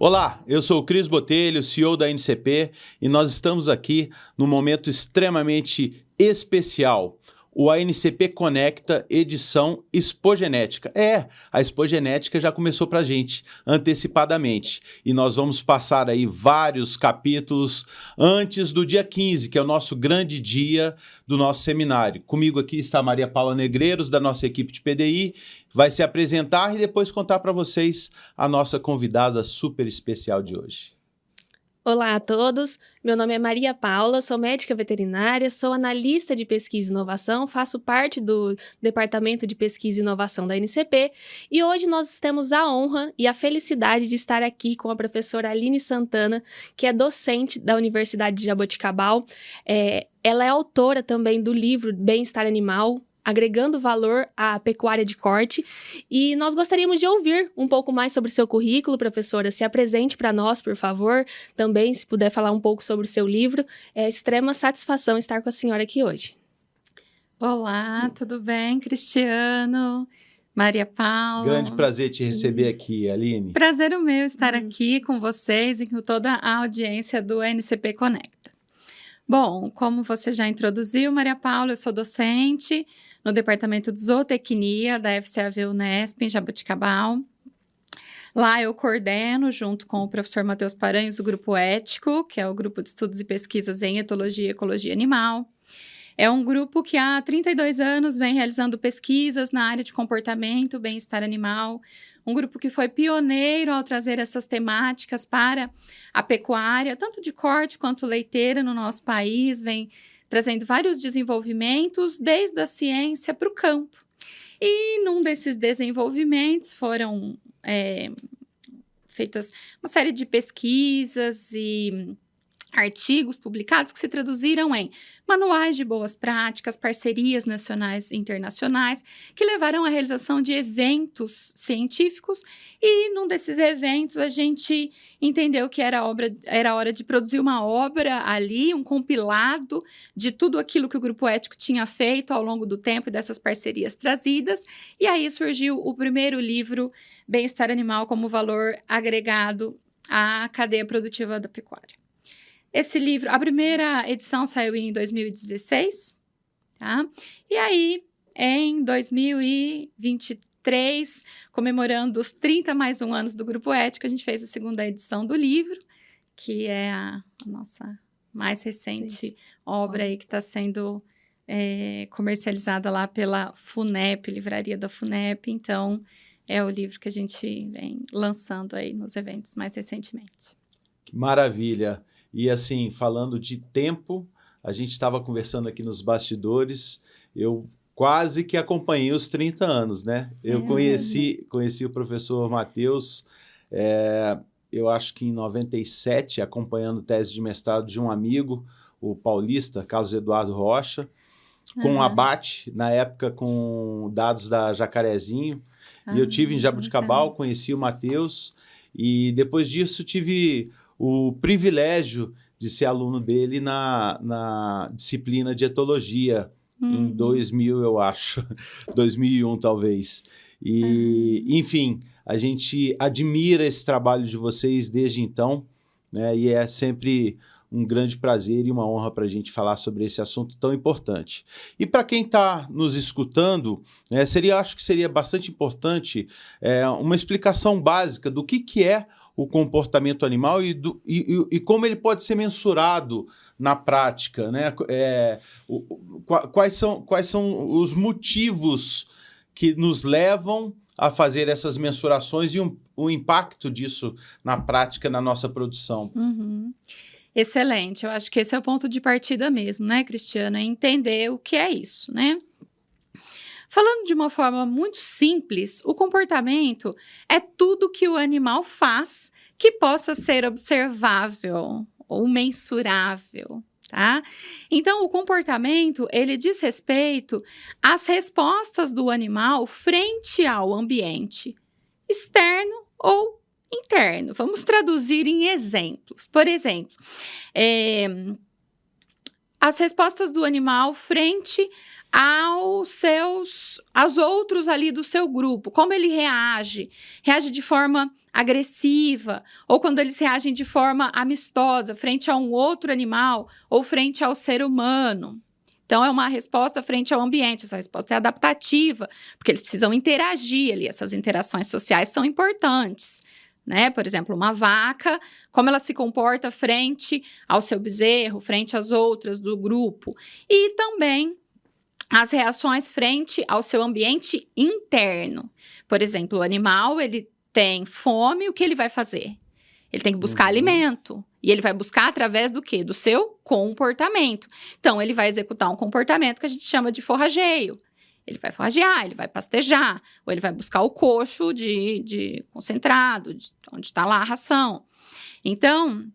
Olá, eu sou o Cris Botelho, CEO da NCP, e nós estamos aqui num momento extremamente especial. O ANCP Conecta edição Expogenética. A Expogenética já começou para a gente antecipadamente. E nós vamos passar aí vários capítulos antes do dia 15, que é o nosso grande dia do nosso seminário. Comigo aqui está a Maria Paula Negreiros, da nossa equipe de PDI, vai se apresentar e depois contar para vocês a nossa convidada super especial de hoje. Olá a todos, meu nome é Maria Paula, sou médica veterinária, sou analista de pesquisa e inovação, faço parte do Departamento de Pesquisa e Inovação da NCP e hoje nós temos a honra e a felicidade de estar aqui com a professora Aline Santana, que é docente da Universidade de Jaboticabal. Ela é autora também do livro Bem-Estar Animal, agregando valor à pecuária de corte, e nós gostaríamos de ouvir um pouco mais sobre o seu currículo, professora. Se apresente para nós, por favor. Também, se puder falar um pouco sobre o seu livro. É extrema satisfação estar com a senhora aqui hoje. Olá, tudo bem, Cristiano, Maria Paula? Grande prazer te receber aqui, Aline. Prazer o meu estar aqui com vocês e com toda a audiência do NCP Conecta. Bom, como você já introduziu, Maria Paula, eu sou docente no Departamento de Zootecnia da FCAV Unesp, em Jaboticabal. Lá eu coordeno, junto com o professor Matheus Paranhos, o Grupo Ético, que é o Grupo de Estudos e Pesquisas em Etologia e Ecologia Animal. É um grupo que há 32 anos vem realizando pesquisas na área de comportamento, bem-estar animal. Um grupo que foi pioneiro ao trazer essas temáticas para a pecuária, tanto de corte quanto leiteira no nosso país, vem trazendo vários desenvolvimentos desde a ciência para o campo. E num desses desenvolvimentos foram feitas uma série de pesquisas e artigos publicados que se traduziram em manuais de boas práticas, parcerias nacionais e internacionais, que levaram à realização de eventos científicos, e num desses eventos a gente entendeu que era hora de produzir uma obra ali, um compilado de tudo aquilo que o Grupo Ético tinha feito ao longo do tempo e dessas parcerias trazidas, e aí surgiu o primeiro livro, Bem-Estar Animal como Valor Agregado à Cadeia Produtiva da Pecuária. Esse livro, a primeira edição saiu em 2016, tá? E aí, em 2023, comemorando os 30 mais um anos do Grupo Ético, a gente fez a segunda edição do livro, que é a nossa mais recente obra aí que está sendo comercializada lá pela FUNEP, Livraria da FUNEP. Então, é o livro que a gente vem lançando aí nos eventos mais recentemente. Maravilha! E assim, falando de tempo, a gente estava conversando aqui nos bastidores, eu quase que acompanhei os 30 anos, né? Eu conheci o professor Matheus, eu acho que em 97, acompanhando tese de mestrado de um amigo, o paulista, Carlos Eduardo Rocha, com um abate, na época com dados da Jacarezinho, e eu tive em Jaboticabal, conheci o Matheus, e depois disso tive o privilégio de ser aluno dele na disciplina de etologia, em 2000, eu acho, 2001 talvez. E, enfim, a gente admira esse trabalho de vocês desde então, né? E é sempre um grande prazer e uma honra para a gente falar sobre esse assunto tão importante. E para quem está nos escutando, acho que seria bastante importante uma explicação básica do que é o comportamento animal e como ele pode ser mensurado na prática, né? Quais são os motivos que nos levam a fazer essas mensurações e o impacto disso na prática, na nossa produção. Excelente, eu acho que esse é o ponto de partida mesmo, né, Cristiano? É entender o que é isso, né? Falando de uma forma muito simples, o comportamento é tudo que o animal faz que possa ser observável ou mensurável, tá? Então, o comportamento, ele diz respeito às respostas do animal frente ao ambiente externo ou interno. Vamos traduzir em exemplos. Por exemplo, as respostas do animal frente aos outros ali do seu grupo, como ele reage de forma agressiva, ou quando eles reagem de forma amistosa frente a um outro animal ou frente ao ser humano. Então, é uma resposta frente ao ambiente, essa resposta é adaptativa, porque eles precisam interagir ali, essas interações sociais são importantes, né? Por exemplo, uma vaca, como ela se comporta frente ao seu bezerro, frente às outras do grupo, e também as reações frente ao seu ambiente interno. Por exemplo, o animal, ele tem fome, o que ele vai fazer? Ele tem que buscar alimento. E ele vai buscar através do quê? Do seu comportamento. Então, ele vai executar um comportamento que a gente chama de forrageio. Ele vai forragear, ele vai pastejar, ou ele vai buscar o coxo de concentrado, onde está lá a ração. Então,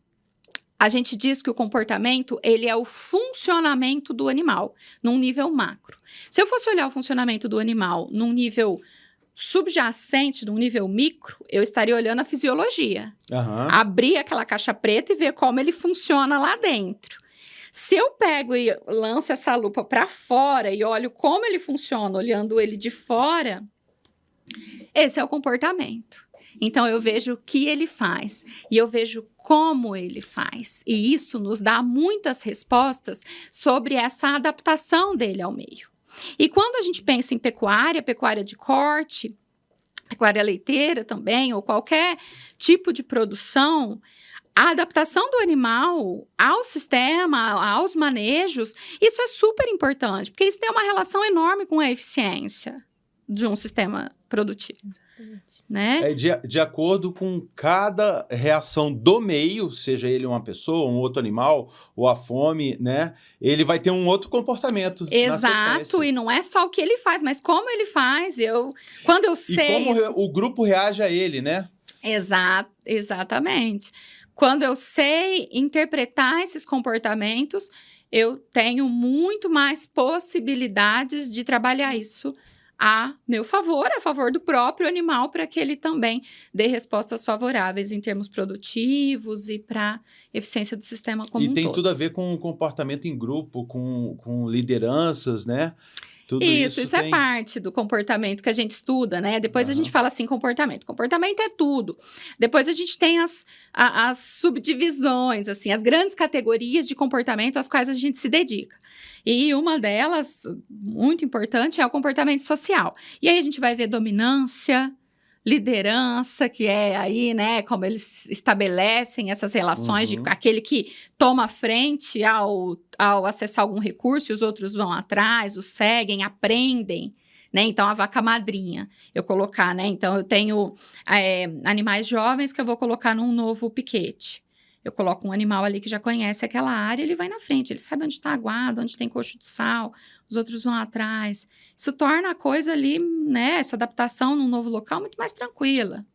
a gente diz que o comportamento, ele é o funcionamento do animal, num nível macro. Se eu fosse olhar o funcionamento do animal num nível subjacente, num nível micro, eu estaria olhando a fisiologia. Abrir aquela caixa preta e ver como ele funciona lá dentro. Se eu pego e lanço essa lupa para fora e olho como ele funciona, olhando ele de fora, esse é o comportamento. Então, eu vejo o que ele faz e eu vejo como ele faz. E isso nos dá muitas respostas sobre essa adaptação dele ao meio. E quando a gente pensa em pecuária de corte, pecuária leiteira também, ou qualquer tipo de produção, a adaptação do animal ao sistema, aos manejos, isso é super importante, porque isso tem uma relação enorme com a eficiência de um sistema produtivo. Né? De acordo com cada reação do meio, seja ele uma pessoa, um outro animal, ou a fome, né? Ele vai ter um outro comportamento. Exato, e não é só o que ele faz, mas como ele faz. Quando eu sei. E como o grupo reage a ele, né? Exatamente. Quando eu sei interpretar esses comportamentos, eu tenho muito mais possibilidades de trabalhar isso a meu favor, a favor do próprio animal, para que ele também dê respostas favoráveis em termos produtivos e para eficiência do sistema como um todo. E tem tudo a ver com o comportamento em grupo, com lideranças, né? Tudo isso é parte do comportamento que a gente estuda, né? Depois a gente fala assim, comportamento. Comportamento é tudo. Depois a gente tem as subdivisões, assim, as grandes categorias de comportamento às quais a gente se dedica. E uma delas, muito importante, é o comportamento social. E aí a gente vai ver dominância, liderança, que é aí, né, como eles estabelecem essas relações de aquele que toma a frente ao acessar algum recurso e os outros vão atrás, os seguem, aprendem, né? Então, a vaca madrinha, eu colocar, né? Então, eu tenho animais jovens que eu vou colocar num novo piquete. Eu coloco um animal ali que já conhece aquela área, ele vai na frente, ele sabe onde está a guarda, onde tem coxo de sal, os outros vão atrás. Isso torna a coisa ali, né, essa adaptação num novo local muito mais tranquila.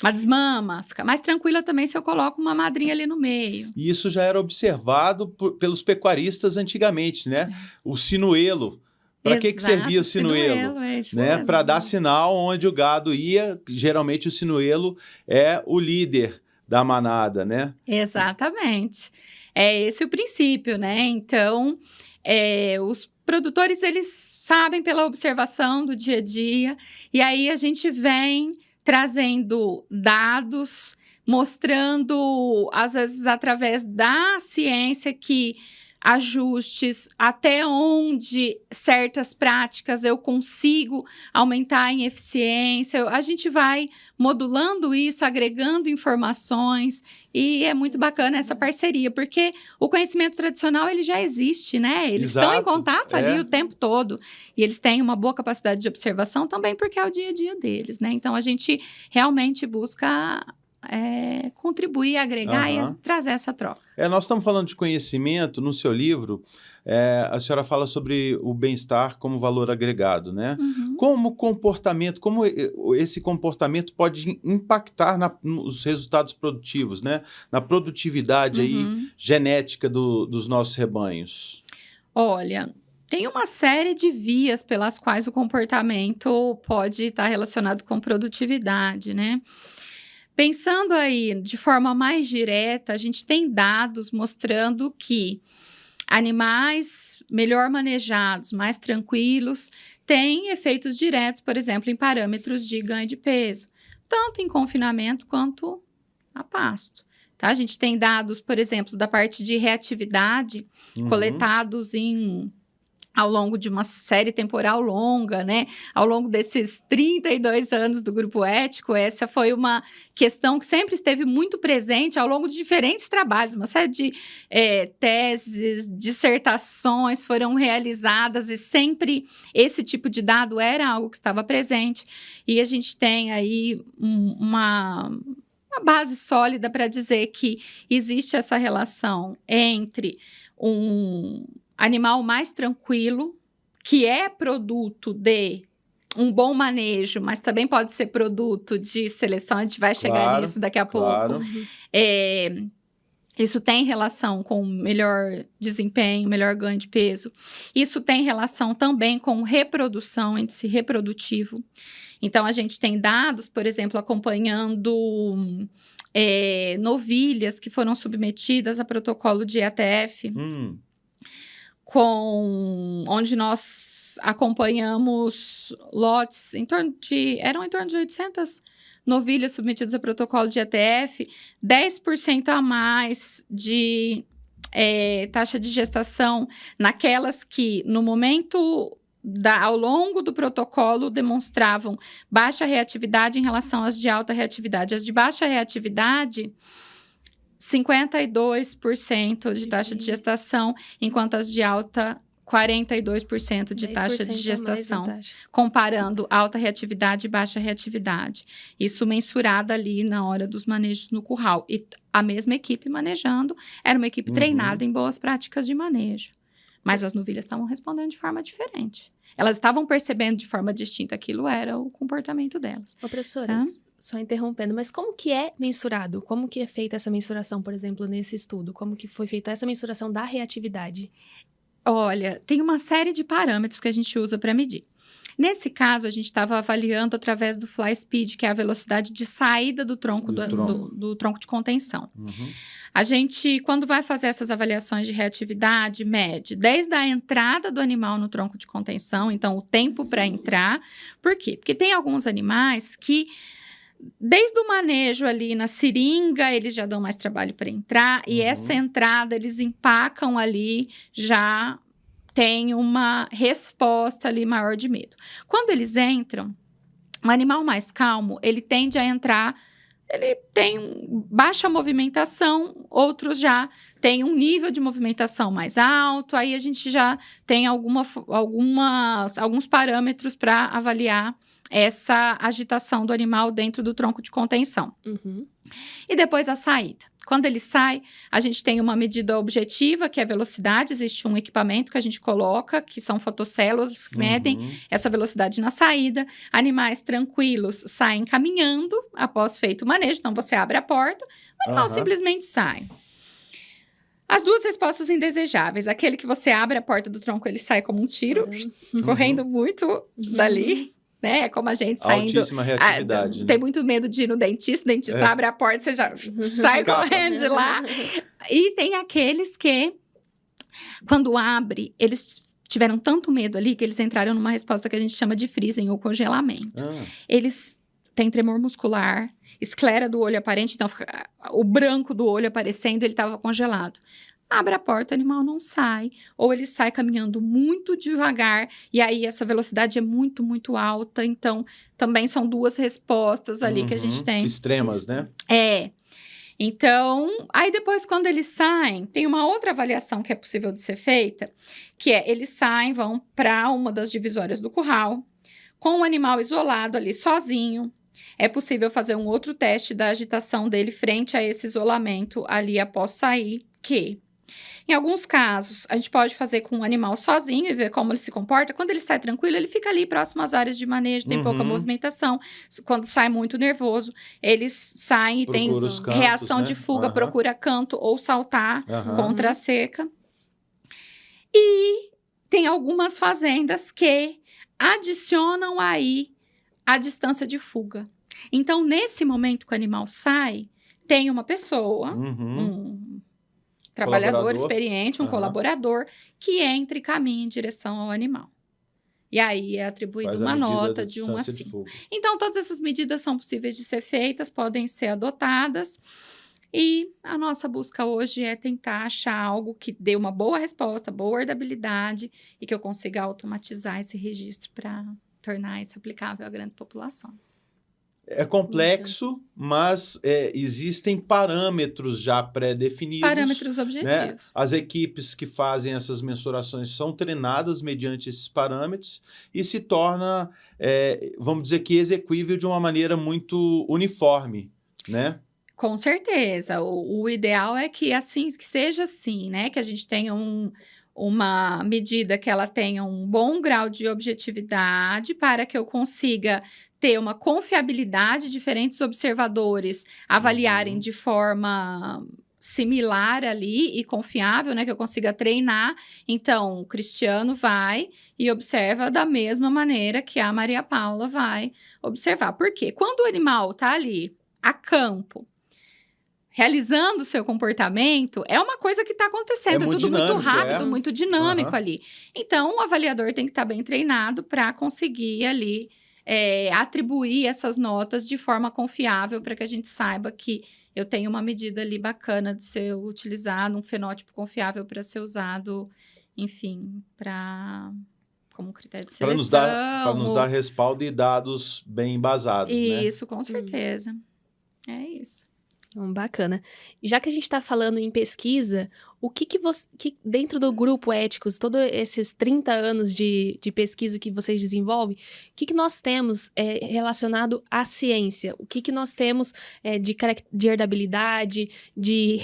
Uma desmama, fica mais tranquila também se eu coloco uma madrinha ali no meio. E isso já era observado pelos pecuaristas antigamente, né? O sinuelo. Para que servia o sinuelo? Né? Para dar sinal onde o gado ia. Geralmente o sinuelo é o líder da manada, né? Exatamente. É esse o princípio, né? Então, os produtores, eles sabem pela observação do dia a dia, e aí a gente vem trazendo dados, mostrando, às vezes, através da ciência, que ajustes, até onde certas práticas eu consigo aumentar em eficiência. A gente vai modulando isso, agregando informações, e é muito bacana essa parceria, porque o conhecimento tradicional, ele já existe, né? Eles estão em contato ali o tempo todo, e eles têm uma boa capacidade de observação também, porque é o dia a dia deles, né? Então, a gente realmente busca contribuir, agregar e trazer essa troca. Nós estamos falando de conhecimento. No seu livro, a senhora fala sobre o bem-estar como valor agregado, né? Como esse comportamento pode impactar nos resultados produtivos, né? Na produtividade aí, genética dos nossos rebanhos? Olha, tem uma série de vias pelas quais o comportamento pode estar relacionado com produtividade, né? Pensando aí de forma mais direta, a gente tem dados mostrando que Animais melhor manejados, mais tranquilos, têm efeitos diretos, por exemplo, em parâmetros de ganho de peso, tanto em confinamento quanto a pasto. Tá? A gente tem dados, por exemplo, da parte de reatividade, coletados ao longo de uma série temporal longa, né? Ao longo desses 32 anos do Grupo Ético, essa foi uma questão que sempre esteve muito presente ao longo de diferentes trabalhos. Uma série de teses, dissertações foram realizadas e sempre esse tipo de dado era algo que estava presente. E a gente tem aí uma base sólida para dizer que existe essa relação entre um animal mais tranquilo, que é produto de um bom manejo, mas também pode ser produto de seleção, a gente vai chegar nisso daqui a pouco. Isso tem relação com melhor desempenho, melhor ganho de peso. Isso tem relação também com reprodução, índice reprodutivo. Então, a gente tem dados, por exemplo, acompanhando novilhas que foram submetidas a protocolo de IATF, onde nós acompanhamos lotes eram em torno de 800 novilhas submetidas a protocolo de IATF, 10% a mais de taxa de gestação naquelas que, no momento, ao longo do protocolo, demonstravam baixa reatividade em relação às de alta reatividade. As de baixa reatividade, 52% de taxa de gestação, enquanto as de alta, 42% de taxa de gestação, comparando alta reatividade e baixa reatividade. Isso mensurada ali na hora dos manejos no curral. E a mesma equipe manejando era uma equipe treinada em boas práticas de manejo. Mas as novilhas estavam respondendo de forma diferente. Elas estavam percebendo de forma distinta, aquilo era o comportamento delas. Ô, professora, só interrompendo, mas como que é mensurado? Como que é feita essa mensuração, por exemplo, nesse estudo? Como que foi feita essa mensuração da reatividade? Olha, tem uma série de parâmetros que a gente usa para medir. Nesse caso, a gente estava avaliando através do fly speed, que é a velocidade de saída do tronco do tronco de contenção. A gente, quando vai fazer essas avaliações de reatividade, mede desde a entrada do animal no tronco de contenção, então o tempo para entrar. Por quê? Porque tem alguns animais que, desde o manejo ali na seringa, eles já dão mais trabalho para entrar, e essa entrada eles empacam ali, já tem uma resposta ali maior de medo. Quando eles entram, um animal mais calmo, ele tende a entrar, ele tem baixa movimentação, outros já têm um nível de movimentação mais alto, aí a gente já tem alguns parâmetros para avaliar essa agitação do animal dentro do tronco de contenção. E depois a saída. Quando ele sai, a gente tem uma medida objetiva, que é a velocidade. Existe um equipamento que a gente coloca, que são fotocélulas que medem essa velocidade na saída. Animais tranquilos saem caminhando após feito o manejo. Então, você abre a porta, o animal simplesmente sai. As duas respostas indesejáveis. Aquele que você abre a porta do tronco, ele sai como um tiro, correndo muito dali. Né? Como a gente saindo... Altíssima reatividade. Tem muito medo de ir no dentista, o dentista abre a porta, você já sai correndo de lá. E tem aqueles que, quando abre, eles tiveram tanto medo ali que eles entraram numa resposta que a gente chama de freezing ou congelamento. Eles têm tremor muscular, esclera do olho aparente, então o branco do olho aparecendo, ele estava congelado. Abre a porta, o animal não sai, ou ele sai caminhando muito devagar, e aí essa velocidade é muito, muito alta, então também são duas respostas ali que a gente tem. Extremas, né? Então, aí depois quando eles saem, tem uma outra avaliação que é possível de ser feita, que é, eles saem, vão para uma das divisórias do curral, com o animal isolado ali sozinho. É possível fazer um outro teste da agitação dele frente a esse isolamento ali após sair, que... Em alguns casos, a gente pode fazer com o animal sozinho e ver como ele se comporta. Quando ele sai tranquilo, ele fica ali próximo às áreas de manejo, tem pouca movimentação. Quando sai muito nervoso, eles saem e tem reação de fuga, procura canto ou saltar contra a cerca. E tem algumas fazendas que adicionam aí a distância de fuga. Então, nesse momento que o animal sai, tem uma pessoa, trabalhador experiente, um Aham. colaborador, que entra e caminha em direção ao animal. E aí é atribuída Faz a uma medida nota da de 1 a distância de 5. fuga. Então, todas essas medidas são possíveis de ser feitas, podem ser adotadas. E a nossa busca hoje é tentar achar algo que dê uma boa resposta, boa herdabilidade e que eu consiga automatizar esse registro para tornar isso aplicável a grandes populações. É complexo, mas existem parâmetros já pré-definidos. Parâmetros Né? objetivos. As equipes que fazem essas mensurações são treinadas mediante esses parâmetros e se torna, vamos dizer que execuível de uma maneira muito uniforme, né? Com certeza. O ideal é que seja assim, né? Que a gente tenha uma medida que ela tenha um bom grau de objetividade para que eu consiga ter uma confiabilidade, diferentes observadores avaliarem de forma similar ali e confiável, né? Que eu consiga treinar. Então, o Cristiano vai e observa da mesma maneira que a Maria Paula vai observar. Por quê? Quando o animal está ali a campo, realizando o seu comportamento, é uma coisa que está acontecendo. É muito tudo muito dinâmico, rápido, muito dinâmico Aham. ali. Então, o avaliador tem que estar bem treinado para conseguir ali atribuir essas notas de forma confiável para que a gente saiba que eu tenho uma medida ali bacana de ser utilizado, um fenótipo confiável para ser usado, enfim, como critério de Para seleção. nos dar respaldo e dados bem embasados, né? Isso, com certeza. É isso. Bacana. Já que a gente está falando em pesquisa, o que dentro do grupo Éticos, todos esses 30 anos de pesquisa que vocês desenvolvem, o que nós temos relacionado à ciência? O que nós temos de herdabilidade, de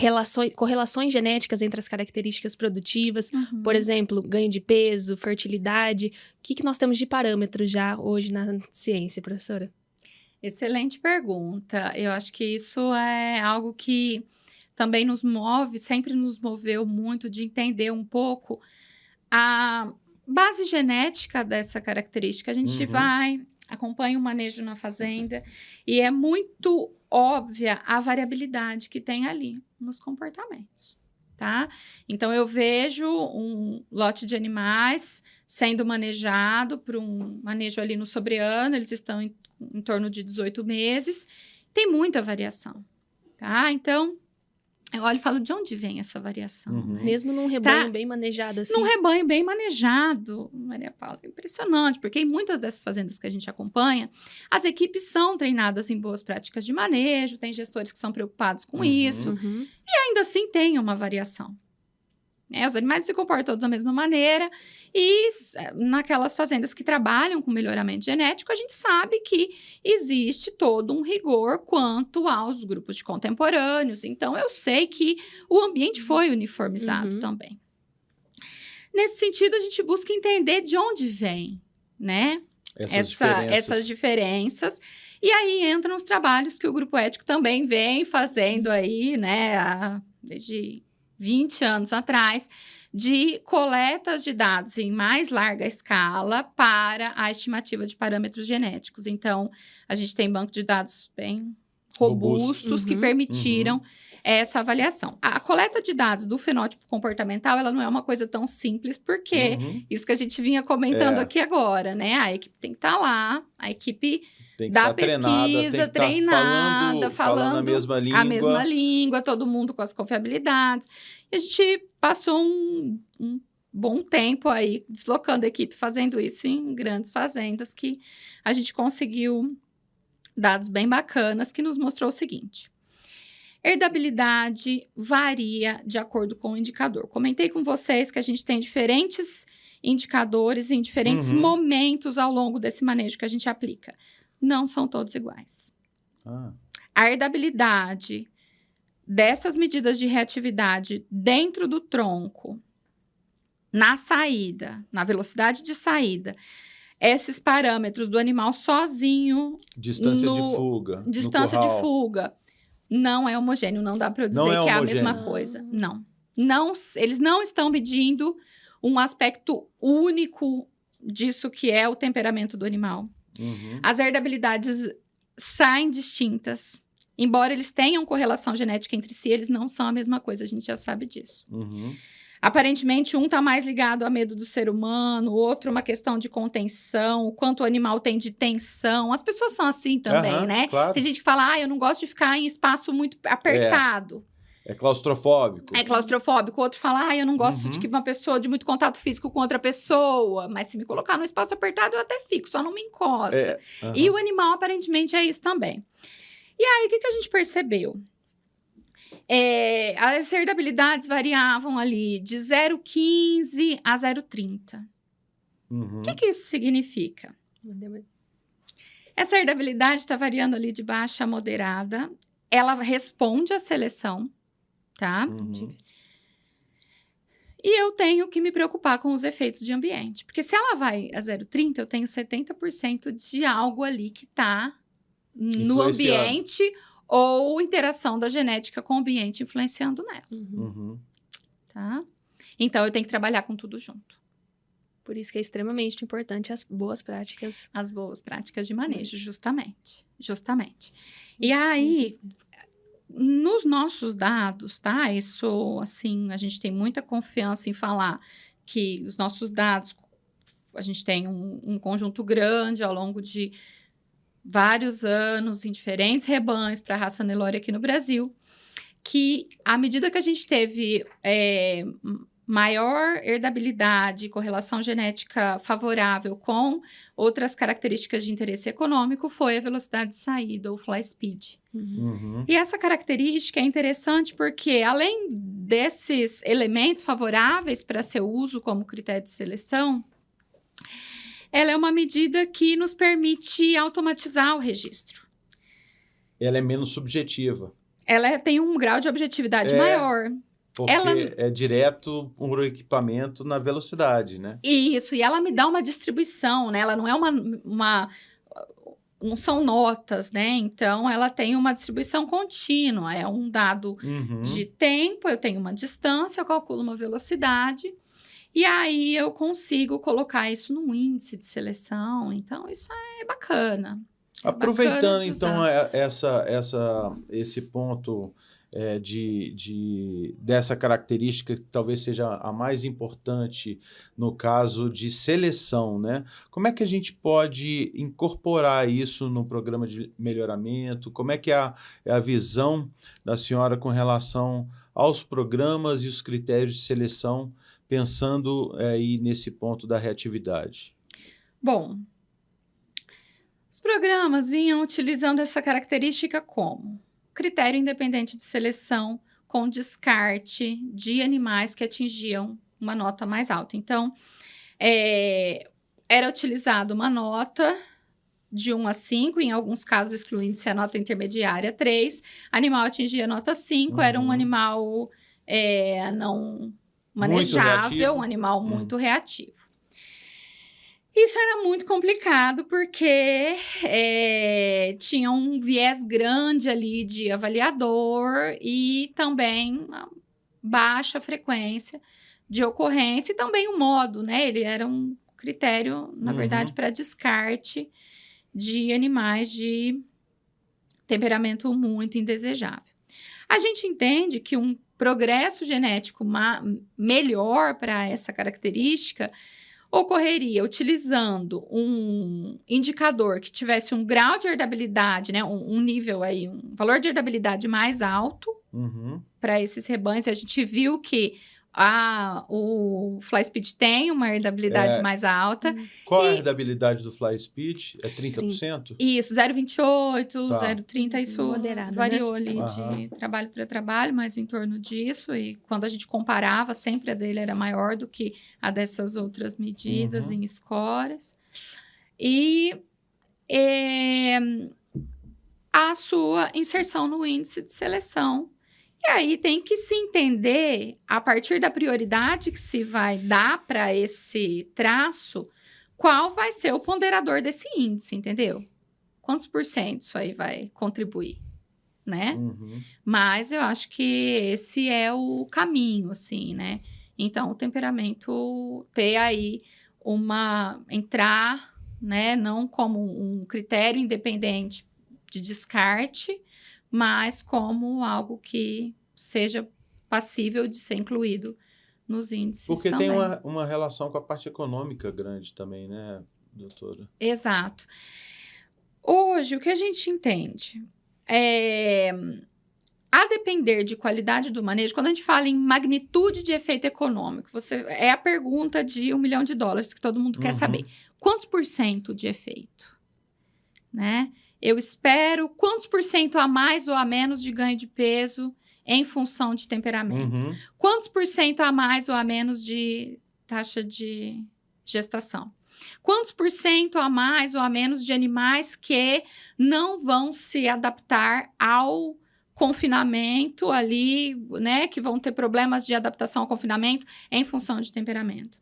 correlações genéticas entre as características produtivas, por exemplo, ganho de peso, fertilidade? O que nós temos de parâmetros já hoje na ciência, professora? Excelente pergunta. Eu acho que isso é algo que também nos move, sempre nos moveu muito de entender um pouco a base genética dessa característica. A gente acompanha o manejo na fazenda e é muito óbvia a variabilidade que tem ali nos comportamentos. Tá? Então, eu vejo um lote de animais sendo manejado por um manejo ali no sobreano, eles estão em torno de 18 meses, tem muita variação, tá? Então, eu olho e falo, de onde vem essa variação? Né? Mesmo num rebanho bem manejado assim? Num rebanho bem manejado, Maria Paula, é impressionante, porque em muitas dessas fazendas que a gente acompanha, as equipes são treinadas em boas práticas de manejo, tem gestores que são preocupados com isso, e ainda assim tem uma variação. Os animais se comportam todos da mesma maneira e naquelas fazendas que trabalham com melhoramento genético, a gente sabe que existe todo um rigor quanto aos grupos de contemporâneos. Então, eu sei que o ambiente foi uniformizado também. Nesse sentido, a gente busca entender de onde vem, né? Essas diferenças. E aí entram os trabalhos que o Grupo Ético também vem fazendo aí, né? Desde 20 anos atrás, de coletas de dados em mais larga escala para a estimativa de parâmetros genéticos. Então, a gente tem banco de dados bem robustos que permitiram essa avaliação. A coleta de dados do fenótipo comportamental, ela não é uma coisa tão simples, porque isso que a gente vinha comentando aqui agora, né? A equipe tem que estar lá, a equipe da pesquisa, treinada, falando a mesma língua, todo mundo com as confiabilidades. E a gente passou um bom tempo aí deslocando a equipe, fazendo isso em grandes fazendas, que a gente conseguiu dados bem bacanas, que nos mostrou o seguinte: herdabilidade varia de acordo com o indicador. Comentei com vocês que a gente tem diferentes indicadores em diferentes momentos ao longo desse manejo que a gente aplica. Não são todos iguais. A herdabilidade dessas medidas de reatividade dentro do tronco, na saída, na velocidade de saída, esses parâmetros do animal sozinho... Distância de fuga. Distância de fuga. Não é homogêneo, não dá para eu dizer que é a mesma coisa. Não, eles não estão medindo um aspecto único disso que é o temperamento do animal. As herdabilidades saem distintas Embora eles tenham correlação genética entre si, eles não são a mesma coisa, a gente já sabe disso. Uhum. Aparentemente, um está mais ligado a medo do ser humano, o outro uma questão de contenção, o quanto o animal tem de tensão. As pessoas são assim também, né? Claro. Tem gente que fala, eu não gosto de ficar em espaço muito apertado. É claustrofóbico. É claustrofóbico. O outro fala, eu não gosto de Uhum. que uma pessoa de muito contato físico com outra pessoa. Mas se me colocar num espaço apertado, eu até fico, só não me encosta. Uhum. E o animal, aparentemente, é isso também. E aí, o que a gente percebeu? As herdabilidades variavam ali de 0,15 a 0,30. Uhum. O que isso significa? Essa herdabilidade está variando ali de baixa a moderada. Ela responde à seleção, tá? Uhum. E eu tenho que me preocupar com os efeitos de ambiente. Porque se ela vai a 0,30, eu tenho 70% de algo ali que está no ambiente ou interação da genética com o ambiente influenciando nela. Uhum. Tá? Então, eu tenho que trabalhar com tudo junto. Por isso que é extremamente importante as boas práticas. As boas práticas de manejo, justamente. E aí, nos nossos dados, tá? Isso, assim, a gente tem muita confiança em falar que os nossos dados, a gente tem um conjunto grande ao longo de vários anos em diferentes rebanhos para a raça Nelore aqui no Brasil, que à medida que a gente teve maior herdabilidade, correlação genética favorável com outras características de interesse econômico, foi a velocidade de saída, ou fly speed. Uhum. E essa característica é interessante porque, além desses elementos favoráveis para seu uso como critério de seleção, ela é uma medida que nos permite automatizar o registro. Ela é menos subjetiva. Ela tem um grau de objetividade maior. Porque é direto um equipamento na velocidade, né? Isso, e ela me dá uma distribuição, né? Ela não é não são notas, né? Então, ela tem uma distribuição contínua. É um dado de tempo, eu tenho uma distância, eu calculo uma velocidade. E aí, eu consigo colocar isso num índice de seleção. Então, isso é bacana. Aproveitando, então, esse ponto dessa característica, que talvez seja a mais importante no caso de seleção, né? Como é que a gente pode incorporar isso no programa de melhoramento? Como é que é a visão da senhora com relação aos programas e os critérios de seleção, pensando aí nesse ponto da reatividade? Bom, os programas vinham utilizando essa característica como critério independente de seleção com descarte de animais que atingiam uma nota mais alta. Então, era utilizada uma nota de 1 a 5, em alguns casos excluindo-se a nota intermediária 3. Animal atingia nota 5, era um animal não manejável, um animal muito reativo. Isso era muito complicado porque tinha um viés grande ali de avaliador e também uma baixa frequência de ocorrência e também o modo, né? Ele era um critério, na verdade, para descarte de animais de temperamento muito indesejável. A gente entende que um progresso genético melhor para essa característica ocorreria utilizando um indicador que tivesse um grau de herdabilidade, né, um nível aí, um valor de herdabilidade mais alto para esses rebanhos. A gente viu que o Fly Speed tem uma herdabilidade mais alta. Qual a herdabilidade do Fly Speed? É 30%? Isso, 0,28, 0,30, isso moderado, variou né? ali de trabalho para trabalho, mas em torno disso. E quando a gente comparava, sempre a dele era maior do que a dessas outras medidas em scores. E a sua inserção no índice de seleção. E aí tem que se entender, a partir da prioridade que se vai dar para esse traço, qual vai ser o ponderador desse índice, entendeu? Quantos % isso aí vai contribuir, né? Mas eu acho que esse é o caminho, assim, né? Então, o temperamento ter aí entrar, né? Não como um critério independente de descarte, mas como algo que seja passível de ser incluído nos índices Porque também. tem uma relação com a parte econômica grande também, né, doutora? Exato. Hoje, o que a gente entende a depender de qualidade do manejo, quando a gente fala em magnitude de efeito econômico, é a pergunta de $1 milhão que todo mundo quer saber. Quantos por cento de efeito? Né? Eu espero quantos por cento a mais ou a menos de ganho de peso em função de temperamento? Quantos por cento a mais ou a menos de taxa de gestação? Quantos por cento a mais ou a menos de animais que não vão se adaptar ao confinamento ali, né? Que vão ter problemas de adaptação ao confinamento em função de temperamento.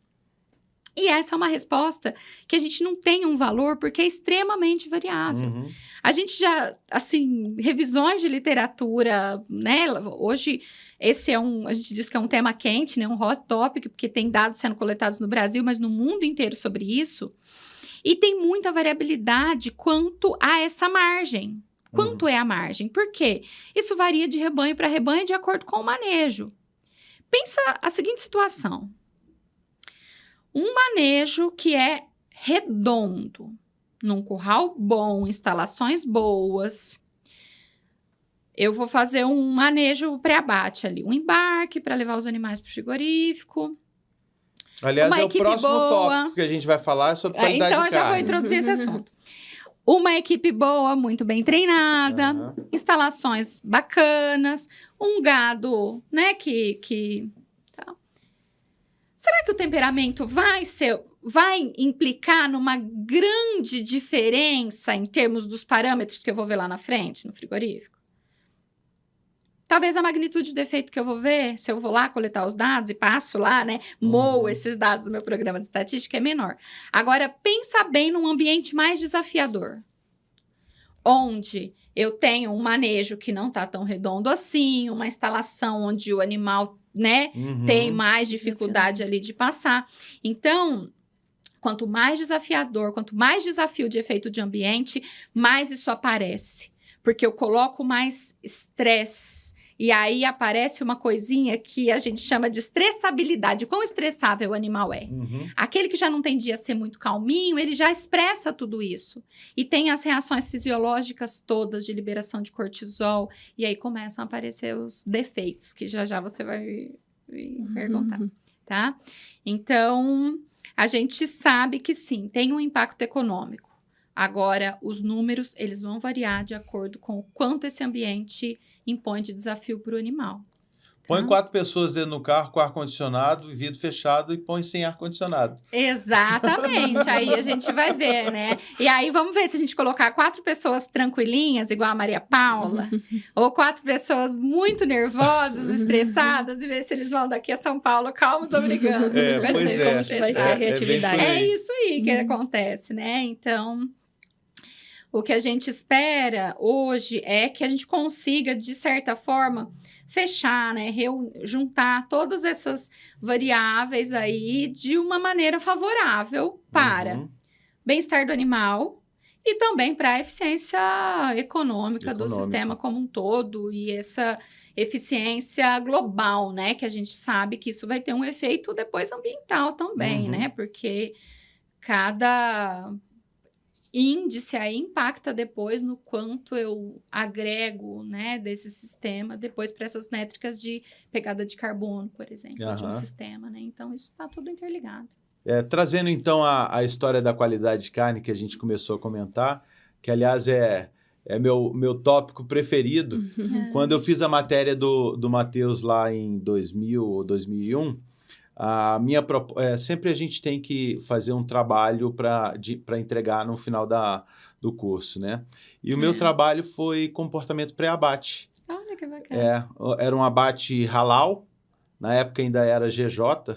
E essa é uma resposta que a gente não tem um valor porque é extremamente variável. A gente já, assim, revisões de literatura, né? Hoje, esse a gente diz que é um tema quente, né? Um hot topic, porque tem dados sendo coletados no Brasil, mas no mundo inteiro sobre isso. E tem muita variabilidade quanto a essa margem. Quanto é a margem? Por quê? Isso varia de rebanho para rebanho de acordo com o manejo. Pensa a seguinte situação. Um manejo que é redondo, num curral bom, instalações boas. Eu vou fazer um manejo pré-abate ali, um embarque para levar os animais para o frigorífico. Aliás, uma é o equipe próximo boa. tópico que a gente vai falar sobre qualidade então, de eu já vou carne. introduzir esse assunto. Uma equipe boa, muito bem treinada, instalações bacanas, um gado, né, tá. Será que o temperamento vai implicar numa grande diferença em termos dos parâmetros que eu vou ver lá na frente, no frigorífico? Talvez a magnitude do efeito que eu vou ver, se eu vou lá coletar os dados e passo lá, né, moo esses dados do meu programa de estatística, é menor. Agora, pensa bem num ambiente mais desafiador, onde eu tenho um manejo que não está tão redondo assim, uma instalação onde o animal, né, tem mais dificuldade ali de passar. Então, quanto mais desafiador, quanto mais desafio de efeito de ambiente, mais isso aparece. Porque eu coloco mais estresse. E aí aparece uma coisinha que a gente chama de estressabilidade. Quão estressável o animal é. Aquele que já não tendia a ser muito calminho, ele já expressa tudo isso. E tem as reações fisiológicas todas de liberação de cortisol. E aí começam a aparecer os defeitos, que já você vai me perguntar, tá? Então, a gente sabe que sim, tem um impacto econômico. Agora, os números, eles vão variar de acordo com o quanto esse ambiente impõe de desafio para o animal. Põe 4 pessoas dentro do carro com ar-condicionado, vidro fechado e põe sem ar-condicionado. Exatamente, aí a gente vai ver, né? E aí vamos ver se a gente colocar 4 pessoas tranquilinhas, igual a Maria Paula, ou 4 pessoas muito nervosas, estressadas, e ver se eles vão daqui a São Paulo, calma, tô brincando. Como que vai ser a reatividade. É isso aí que acontece, né? Então, o que a gente espera hoje é que a gente consiga, de certa forma, fechar, né, juntar todas essas variáveis aí de uma maneira favorável para bem-estar do animal e também para a eficiência econômica do sistema como um todo e essa eficiência global, né, que a gente sabe que isso vai ter um efeito depois ambiental também, né, porque cada índice aí impacta depois no quanto eu agrego, né, desse sistema depois para essas métricas de pegada de carbono, por exemplo, de um sistema, né? Então, isso está tudo interligado. Trazendo, então, a história da qualidade de carne que a gente começou a comentar, que, aliás, é meu tópico preferido. Quando eu fiz a matéria do Matheus lá em 2000 ou 2001, sempre a gente tem que fazer um trabalho para entregar no final do curso, né? E o meu trabalho foi comportamento pré-abate. Olha que bacana. Era um abate halal, na época ainda era GJ,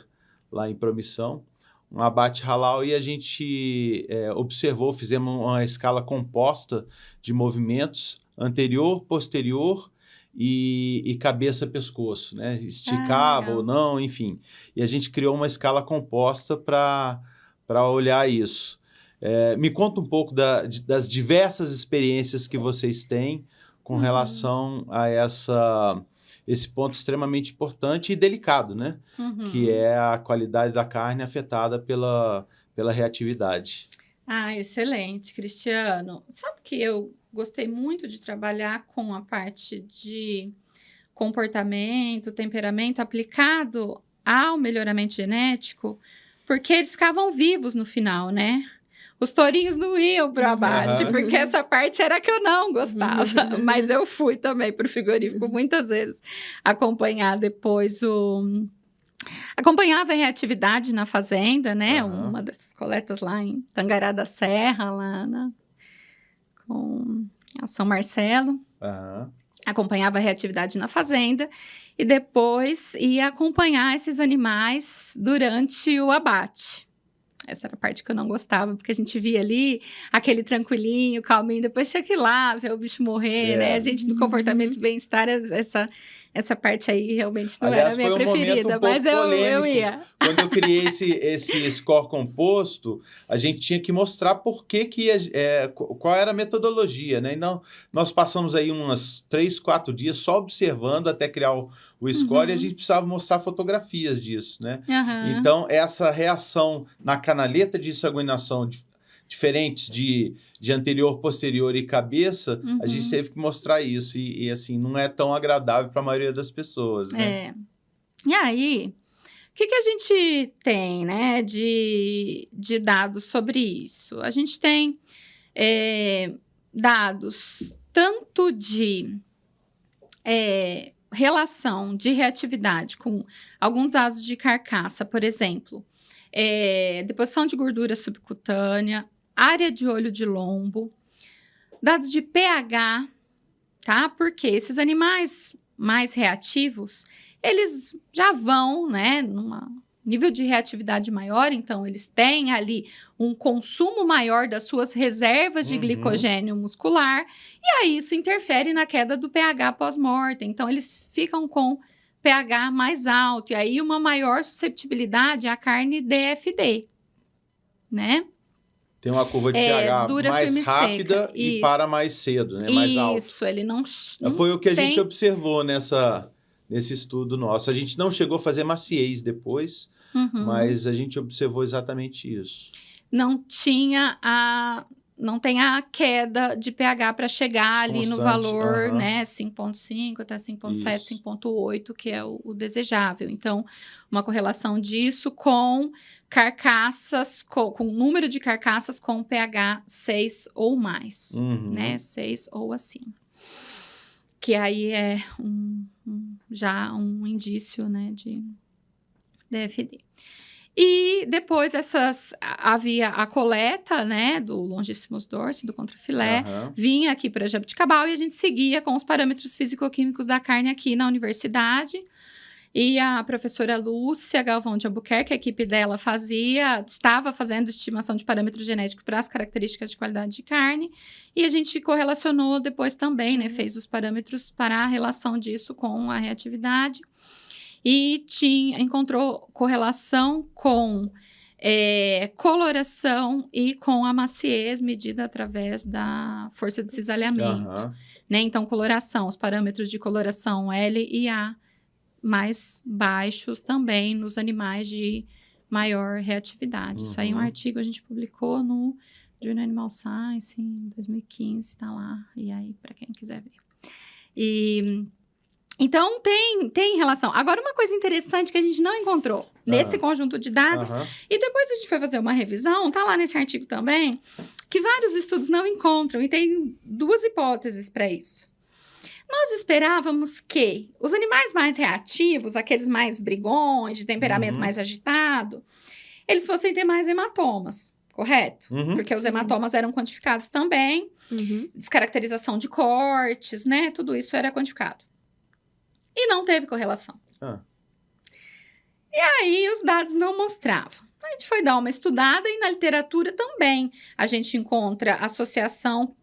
lá em Promissão, um abate halal, e a gente observou, fizemos uma escala composta de movimentos anterior, posterior e cabeça-pescoço, né? Esticava ou não, enfim. E a gente criou uma escala composta para olhar isso. Me conta um pouco das diversas experiências que vocês têm com relação a esse ponto extremamente importante e delicado, né? Que é a qualidade da carne afetada pela reatividade. Ah, excelente, Cristiano. Sabe que eu gostei muito de trabalhar com a parte de comportamento, temperamento aplicado ao melhoramento genético, porque eles ficavam vivos no final, né? Os tourinhos não iam para o abate, porque essa parte era que eu não gostava. Mas eu fui também para o frigorífico muitas vezes acompanhar depois acompanhava a reatividade na fazenda, né? Uma dessas coletas lá em Tangará da Serra, com a São Marcelo. Acompanhava a reatividade na fazenda e depois ia acompanhar esses animais durante o abate. Essa era a parte que eu não gostava, porque a gente via ali aquele tranquilinho, calminho, depois tinha que ir lá ver o bicho morrer, né? A gente do comportamento e bem-estar, essa parte aí realmente não era a minha preferida, mas eu ia. Quando eu criei esse score composto, a gente tinha que mostrar qual era a metodologia, né? Então, nós passamos aí umas 3, 4 dias só observando até criar o score e a gente precisava mostrar fotografias disso, né? Então, essa reação na canaleta de sanguinação diferentes de anterior, posterior e cabeça, a gente teve que mostrar isso. E assim, não é tão agradável para a maioria das pessoas, né? E aí, o que a gente tem, né, de dados sobre isso? A gente tem dados tanto de relação de reatividade com alguns dados de carcaça, por exemplo, deposição de gordura subcutânea, área de olho de lombo, dados de pH, tá? Porque esses animais mais reativos, eles já vão, né, num nível de reatividade maior, então eles têm ali um consumo maior das suas reservas de glicogênio muscular, e aí isso interfere na queda do pH pós-mortem, então eles ficam com pH mais alto, e aí uma maior susceptibilidade à carne DFD, né? Tem uma curva de pH mais rápida e para mais cedo, né? Mais alto. Isso, ele não foi o que a gente observou nesse estudo nosso. A gente não chegou a fazer maciez depois, mas a gente observou exatamente isso. Não tem a queda de pH para chegar ali constante, no valor, né, 5,5 até 5,7, 5,8, que é o desejável. Então, uma correlação disso com carcaças, com o número de carcaças com pH 6 ou mais, né, 6 ou acima. Que aí é já um indício, né, de DFD. E depois havia a coleta, né, do Longissimus dorsi, do contrafilé, vinha aqui para Jabuticabal e a gente seguia com os parâmetros físico-químicos da carne aqui na universidade. E a professora Lúcia Galvão de Albuquerque, a equipe dela estava fazendo estimação de parâmetro genético para as características de qualidade de carne. E a gente correlacionou depois também, né, fez os parâmetros para a relação disso com a reatividade. E encontrou correlação com coloração e com a maciez medida através da força de cisalhamento. Né? Então, coloração, os parâmetros de coloração L e A mais baixos também nos animais de maior reatividade. Isso aí é um artigo que a gente publicou no Journal Animal Science em 2015, tá lá. E aí, para quem quiser ver. Então, tem relação. Agora, uma coisa interessante que a gente não encontrou nesse conjunto de dados, e depois a gente foi fazer uma revisão, tá lá nesse artigo também, que vários estudos não encontram, e tem 2 hipóteses para isso. Nós esperávamos que os animais mais reativos, aqueles mais brigões, de temperamento mais agitado, eles fossem ter mais hematomas, correto? Porque os hematomas eram quantificados também, descaracterização de cortes, né? Tudo isso era quantificado. E não teve correlação. E aí, os dados não mostravam. A gente foi dar uma estudada e na literatura também a gente encontra associação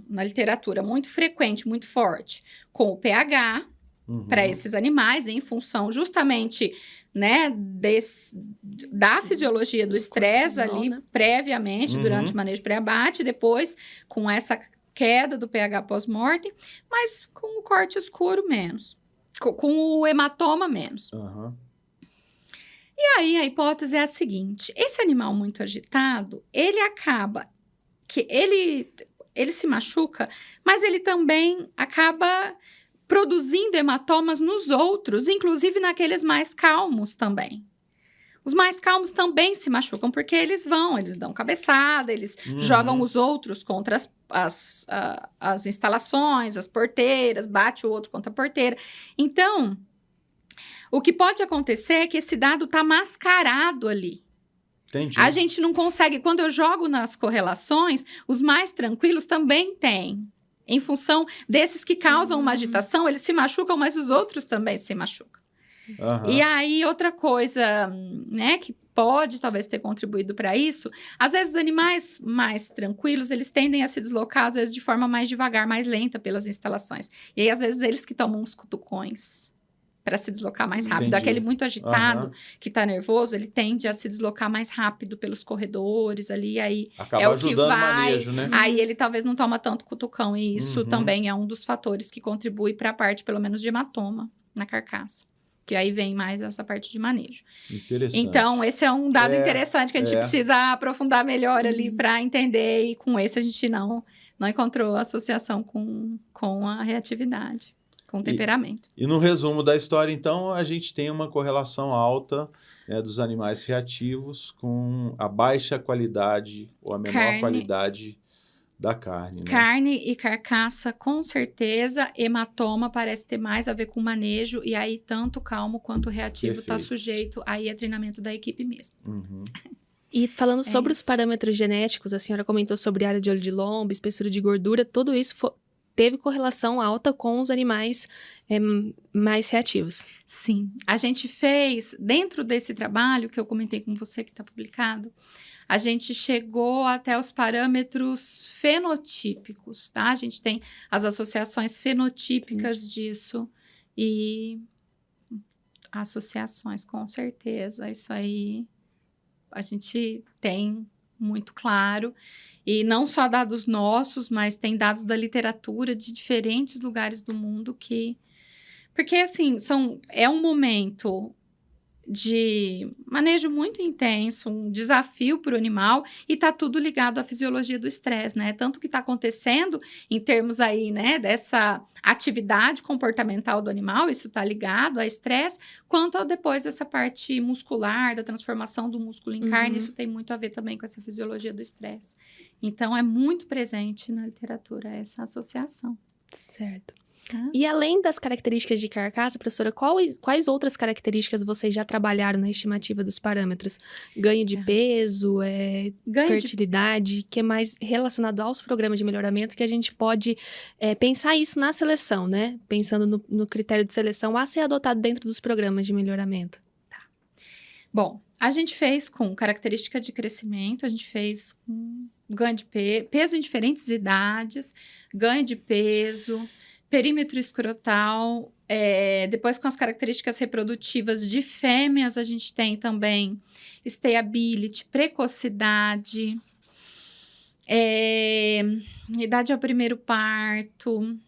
na literatura muito frequente, muito forte, com o pH para esses animais, em função justamente, né, da fisiologia do estresse ali, né, previamente, durante o manejo pré-abate, depois com essa queda do pH pós-mortem, mas com o corte escuro menos, com o hematoma menos. Aham. E aí, a hipótese é a seguinte, esse animal muito agitado, ele acaba, ele se machuca, mas ele também acaba produzindo hematomas nos outros, inclusive naqueles mais calmos também. Os mais calmos também se machucam, porque eles dão cabeçada, eles jogam os outros contra as instalações, as porteiras, bate o outro contra a porteira. Então, o que pode acontecer é que esse dado está mascarado ali. Entendi. A gente não consegue, quando eu jogo nas correlações, os mais tranquilos também têm. Em função desses que causam uma agitação, eles se machucam, mas os outros também se machucam. Aham. E aí, outra coisa, né, que pode talvez ter contribuído para isso, às vezes os animais mais tranquilos, eles tendem a se deslocar, às vezes, de forma mais devagar, mais lenta pelas instalações. E aí, às vezes, eles que tomam uns cutucões para se deslocar mais rápido. Entendi. Aquele muito agitado, Aham. que tá nervoso, ele tende a se deslocar mais rápido pelos corredores ali, e aí Acaba é o que ajudando o vai... manejo, né? Aí ele talvez não toma tanto cutucão, e isso Uhum. também é um dos fatores que contribui para a parte, pelo menos, de hematoma na carcaça. Que aí vem mais essa parte de manejo. Interessante. Então, esse é um dado É, interessante que a gente precisa aprofundar melhor ali para entender, e com esse a gente não encontrou associação com a reatividade, com o temperamento. E no resumo da história, então, a gente tem uma correlação alta, né, dos animais reativos com a baixa qualidade ou a menor qualidade da carne, né? Carne e carcaça, com certeza. Hematoma parece ter mais a ver com manejo, e aí tanto calmo quanto reativo está Perfeito. sujeito aí a treinamento da equipe mesmo. Uhum. E falando sobre os isso. parâmetros genéticos, a senhora comentou sobre área de olho de lombo, espessura de gordura, tudo isso teve correlação alta com os animais mais reativos. Sim, a gente fez, dentro desse trabalho que eu comentei com você, que está publicado, a gente chegou até os parâmetros fenotípicos, tá? A gente tem as associações fenotípicas disso, e associações, com certeza, isso aí a gente tem muito claro, e não só dados nossos, mas tem dados da literatura de diferentes lugares do mundo que... Porque, assim, é um momento de manejo muito intenso, um desafio para o animal, e está tudo ligado à fisiologia do estresse, né? Tanto que está acontecendo em termos aí, né, dessa atividade comportamental do animal, isso está ligado a estresse, quanto depois essa parte muscular, da transformação do músculo em carne, isso tem muito a ver também com essa fisiologia do estresse. Então, é muito presente na literatura essa associação. Certo. Tá? E além das características de carcaça, professora, quais outras características vocês já trabalharam na estimativa dos parâmetros? Ganho de peso, fertilidade, que é mais relacionado aos programas de melhoramento, que a gente pode pensar isso na seleção, né? Pensando no critério de seleção a ser adotado dentro dos programas de melhoramento. Tá. Bom, a gente fez com característica de crescimento, a gente fez com ganho de peso em diferentes idades, ganho de peso, perímetro escrotal, depois com as características reprodutivas de fêmeas, a gente tem também stayability, precocidade, idade ao primeiro parto,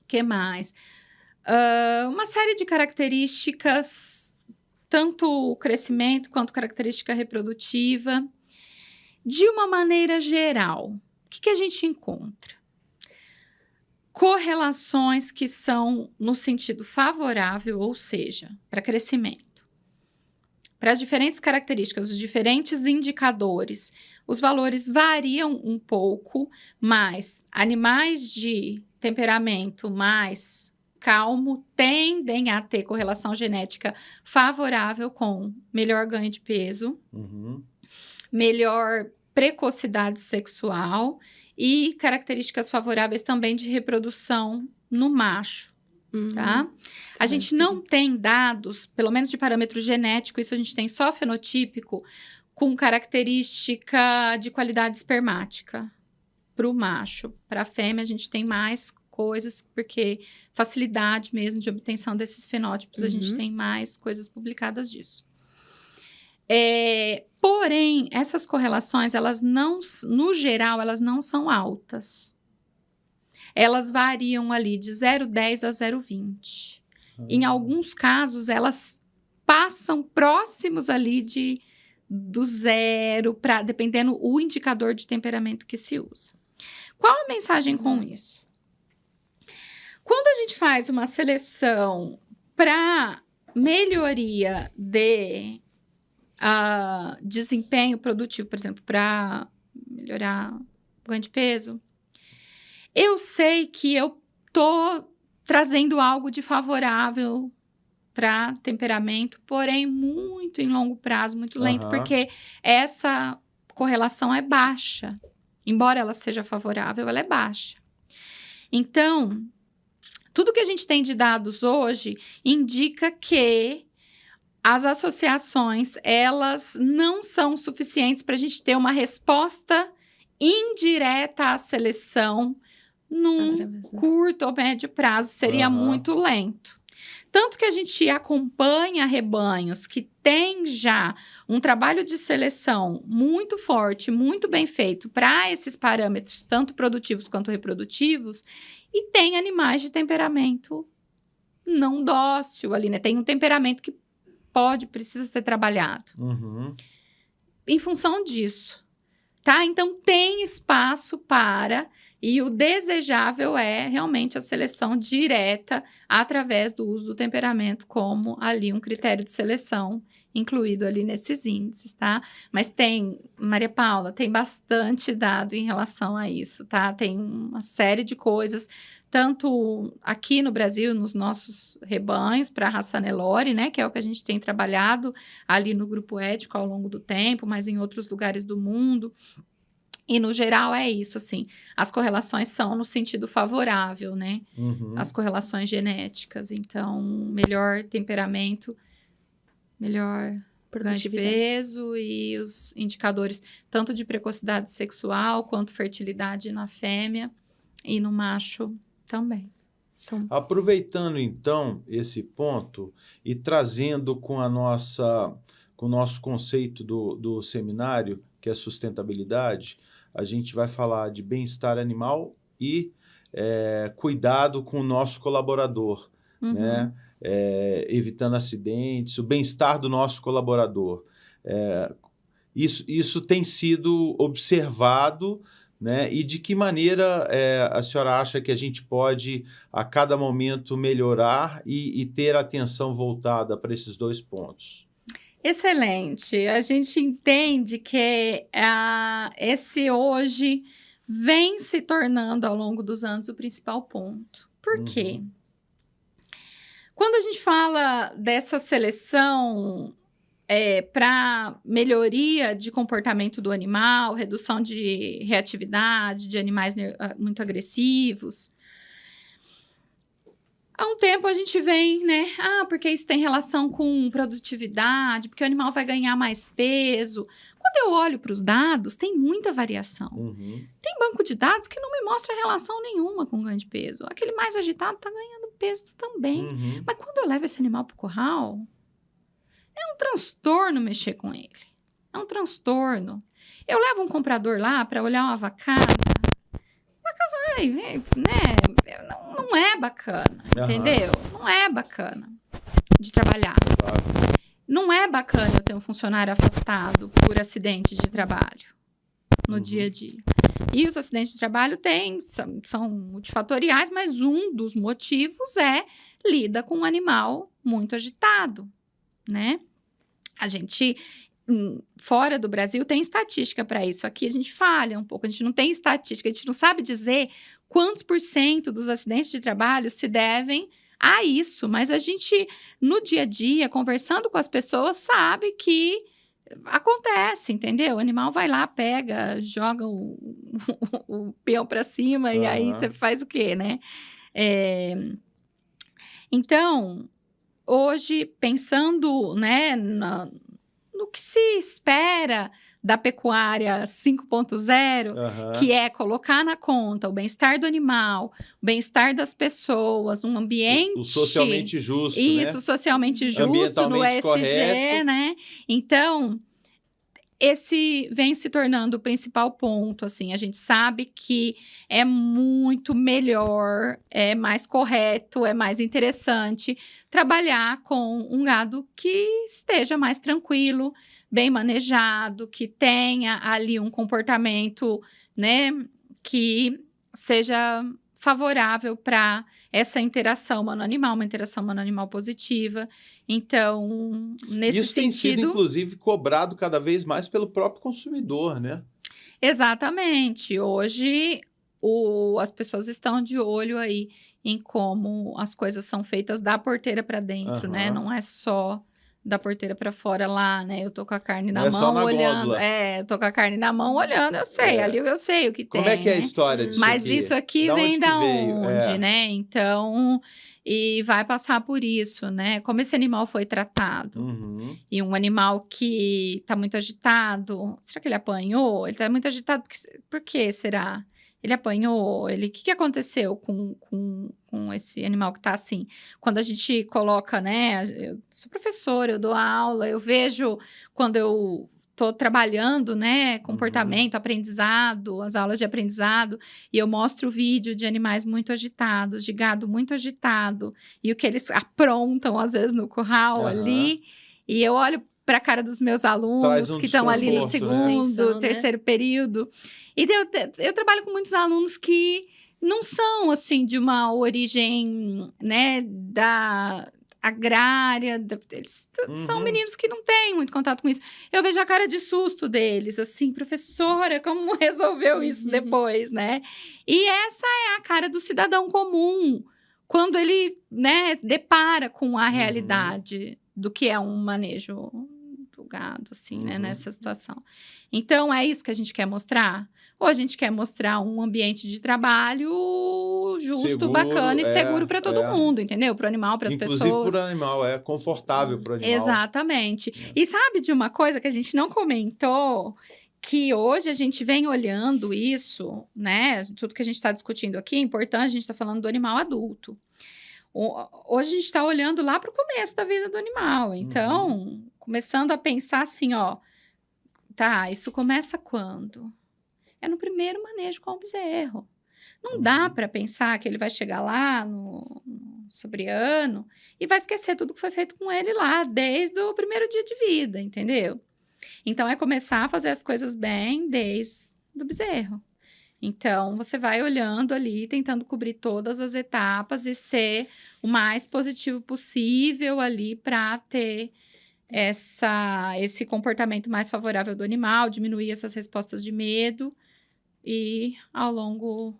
que mais? Uma série de características, tanto crescimento quanto característica reprodutiva. De uma maneira geral, o que a gente encontra? Correlações que são no sentido favorável, ou seja, para crescimento. Para as diferentes características, os diferentes indicadores, os valores variam um pouco, mas animais de temperamento mais calmo tendem a ter correlação genética favorável com melhor ganho de peso, melhor precocidade sexual e características favoráveis também de reprodução no macho, tá? A gente não tem dados, pelo menos de parâmetro genético, isso a gente tem só fenotípico, com característica de qualidade espermática para o macho. Para a fêmea, a gente tem mais coisas, porque facilidade mesmo de obtenção desses fenótipos, a gente tem mais coisas publicadas disso. Porém, essas correlações, elas não, no geral, elas não são altas, elas variam ali de 0,10 a 0,20. Em alguns casos, elas passam próximos ali do zero, dependendo o indicador de temperamento que se usa. Qual a mensagem com isso? Quando a gente faz uma seleção para melhoria de desempenho produtivo, por exemplo, para melhorar o ganho de peso, eu sei que eu tô trazendo algo de favorável para temperamento, porém muito em longo prazo, muito lento, porque essa correlação é baixa. Embora ela seja favorável, ela é baixa. Então, tudo que a gente tem de dados hoje indica que as associações, elas não são suficientes para a gente ter uma resposta indireta à seleção num curto ou médio prazo. Seria muito lento. Tanto que a gente acompanha rebanhos que têm já um trabalho de seleção muito forte, muito bem feito para esses parâmetros, tanto produtivos quanto reprodutivos, e tem animais de temperamento não dócil ali, né? Tem um temperamento que precisa ser trabalhado. Em função disso, tá? Então, tem espaço para... E o desejável é realmente a seleção direta através do uso do temperamento como ali um critério de seleção incluído ali nesses índices, tá? Mas tem, Maria Paula, tem bastante dado em relação a isso, tá? Tem uma série de coisas, tanto aqui no Brasil, nos nossos rebanhos, para a raça Nelore, né? Que é o que a gente tem trabalhado ali no grupo ético ao longo do tempo, mas em outros lugares do mundo. E, no geral, é isso, assim. As correlações são no sentido favorável, né? As correlações genéticas. Então, melhor temperamento, melhor ganho de peso e os indicadores tanto de precocidade sexual quanto fertilidade na fêmea e no macho também. Aproveitando, então, esse ponto e trazendo com o nosso conceito do seminário, que é sustentabilidade, a gente vai falar de bem-estar animal e cuidado com o nosso colaborador, né? Evitando acidentes, o bem-estar do nosso colaborador. Isso tem sido observado, né? E de que maneira a senhora acha que a gente pode, a cada momento, melhorar e ter atenção voltada para esses dois pontos? Excelente. A gente entende que esse hoje vem se tornando, ao longo dos anos, o principal ponto. Por quê? Quando a gente fala dessa seleção para melhoria de comportamento do animal, redução de reatividade, de animais muito agressivos, há um tempo a gente vem, né? Porque isso tem relação com produtividade, porque o animal vai ganhar mais peso. Quando eu olho para os dados, tem muita variação. Tem banco de dados que não me mostra relação nenhuma com ganho de peso. Aquele mais agitado está ganhando peso também. Mas quando eu levo esse animal para o curral, é um transtorno mexer com ele. É um transtorno. Eu levo um comprador lá para olhar uma vacada. Vai, né? Não é bacana, entendeu? Não é bacana de trabalhar. Não é bacana eu ter um funcionário afastado por acidente de trabalho no dia a dia. E os acidentes de trabalho são multifatoriais, mas um dos motivos lida com um animal muito agitado, né? A gente... fora do Brasil tem estatística para isso. Aqui a gente falha um pouco, a gente não tem estatística, a gente não sabe dizer quantos % dos acidentes de trabalho se devem a isso, mas a gente, no dia a dia, conversando com as pessoas, sabe que acontece, entendeu? O animal vai lá, pega, joga o peão para cima e aí você faz o quê, né? Então, hoje, pensando, né, no que se espera da pecuária 5.0, que é colocar na conta o bem-estar do animal, o bem-estar das pessoas, um ambiente... O socialmente justo, isso, né? socialmente justo, no ESG, correto. Né? Então, esse vem se tornando o principal ponto, assim, a gente sabe que é muito melhor, é mais correto, é mais interessante trabalhar com um gado que esteja mais tranquilo, bem manejado, que tenha ali um comportamento, né, que seja favorável para essa interação humano-animal, uma interação humano-animal positiva. Então, nesse Isso tem sido, sentido... inclusive, cobrado cada vez mais pelo próprio consumidor, né? Exatamente. Hoje, as pessoas estão de olho aí em como as coisas são feitas da porteira para dentro, né? Aham. Não é só da porteira para fora lá, né? Eu tô com a carne Não na é só mão na olhando. gôndola. Eu tô com a carne na mão olhando, eu sei, É. ali eu sei o que Como é tem, que é a né? história disso Mas aqui? isso aqui Da vem onde que da veio? onde, né? Então, e vai passar por isso, né? Como esse animal foi tratado. Uhum. E um animal que tá muito agitado, será que ele apanhou? Ele tá muito agitado, por que será? Ele apanhou? O que aconteceu com esse animal que tá assim? Quando a gente coloca, né? Eu sou professora, eu dou aula, eu vejo quando eu tô trabalhando, né? Comportamento, aprendizado, as aulas de aprendizado, e eu mostro vídeo de animais muito agitados, de gado muito agitado, e o que eles aprontam, às vezes, no curral Aham. ali, e eu olho para a cara dos meus Traz alunos um que estão ali no desconforto, né? segundo, Tensão, né? terceiro período. E eu trabalho com muitos alunos que não são, assim, de uma origem, né, da agrária. Eles são Uhum. meninos que não têm muito contato com isso. Eu vejo a cara de susto deles, assim, professora, como resolveu isso depois, né? E essa é a cara do cidadão comum, quando ele, né, depara com a realidade do que é um manejo do gado, assim, né, nessa situação. Então, é isso que a gente quer mostrar? Ou a gente quer mostrar um ambiente de trabalho justo, Seguro, bacana e seguro para todo mundo, entendeu? Para o animal, para as Inclusive pessoas. para o animal, é confortável para o animal. Exatamente. E sabe de uma coisa que a gente não comentou? Que hoje a gente vem olhando isso, né? Tudo que a gente está discutindo aqui é importante, a gente está falando do animal adulto. Hoje a gente está olhando lá para o começo da vida do animal. Então, começando a pensar assim, ó, tá, isso começa quando? É no primeiro manejo com o bezerro. Não dá para pensar que ele vai chegar lá no sobriano e vai esquecer tudo que foi feito com ele lá, desde o primeiro dia de vida, entendeu? Então, é começar a fazer as coisas bem desde o bezerro. Então, você vai olhando ali, tentando cobrir todas as etapas e ser o mais positivo possível ali para ter esse comportamento mais favorável do animal, diminuir essas respostas de medo e ao longo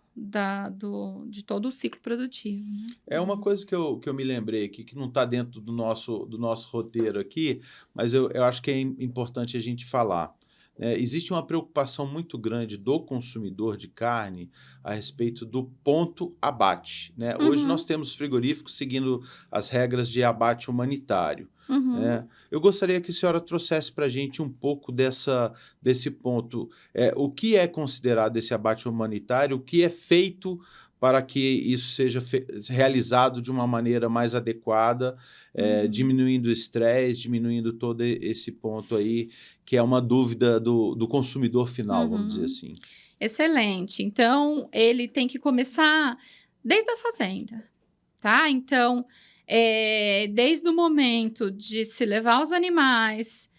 de todo o ciclo produtivo. Né? É uma coisa que eu me lembrei aqui, que não está dentro do nosso roteiro aqui, mas eu acho que é importante a gente falar. Existe uma preocupação muito grande do consumidor de carne a respeito do ponto abate. Né? Hoje nós temos frigoríficos seguindo as regras de abate humanitário. Eu gostaria que a senhora trouxesse para a gente um pouco desse ponto. O que é considerado esse abate humanitário, o que é feito para que isso seja realizado de uma maneira mais adequada, diminuindo o estresse, diminuindo todo esse ponto aí, que é uma dúvida do consumidor final, vamos dizer assim. Excelente. Então, ele tem que começar desde a fazenda, tá? Então, desde o momento de se levar os animais,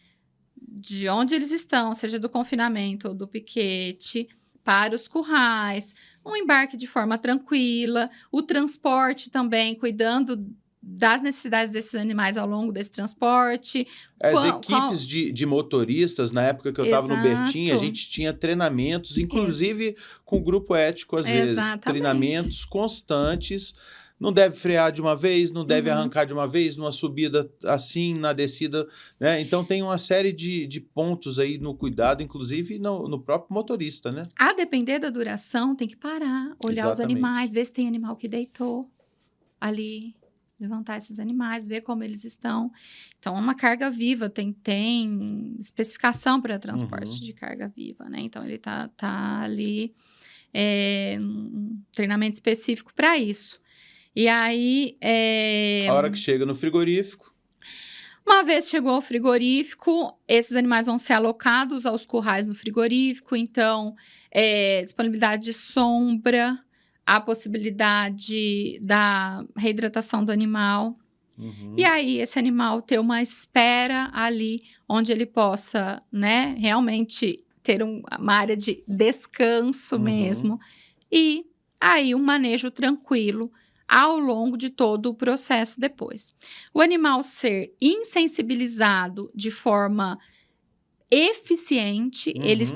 de onde eles estão, seja do confinamento ou do piquete, para os currais, um embarque de forma tranquila, o transporte também, cuidando das necessidades desses animais ao longo desse transporte. As equipes de motoristas, na época que eu estava no Bertim, a gente tinha treinamentos, inclusive com o grupo ético, às vezes. Treinamentos constantes. Não deve frear de uma vez, não deve arrancar de uma vez, numa subida assim, na descida, né? Então tem uma série de pontos aí no cuidado, inclusive no próprio motorista, né? A depender da duração, tem que parar, olhar os animais, ver se tem animal que deitou ali, levantar esses animais, ver como eles estão. Então, é uma carga viva, tem especificação para transporte de carga viva, né? Então, ele tá ali, um treinamento específico para isso. E aí... A hora que chega no frigorífico... Uma vez chegou ao frigorífico, esses animais vão ser alocados aos currais no frigorífico, então, disponibilidade de sombra, a possibilidade da reidratação do animal. E aí, esse animal ter uma espera ali, onde ele possa, né, realmente ter uma área de descanso mesmo. E aí, um manejo tranquilo ao longo de todo o processo depois. O animal ser insensibilizado de forma eficiente, ele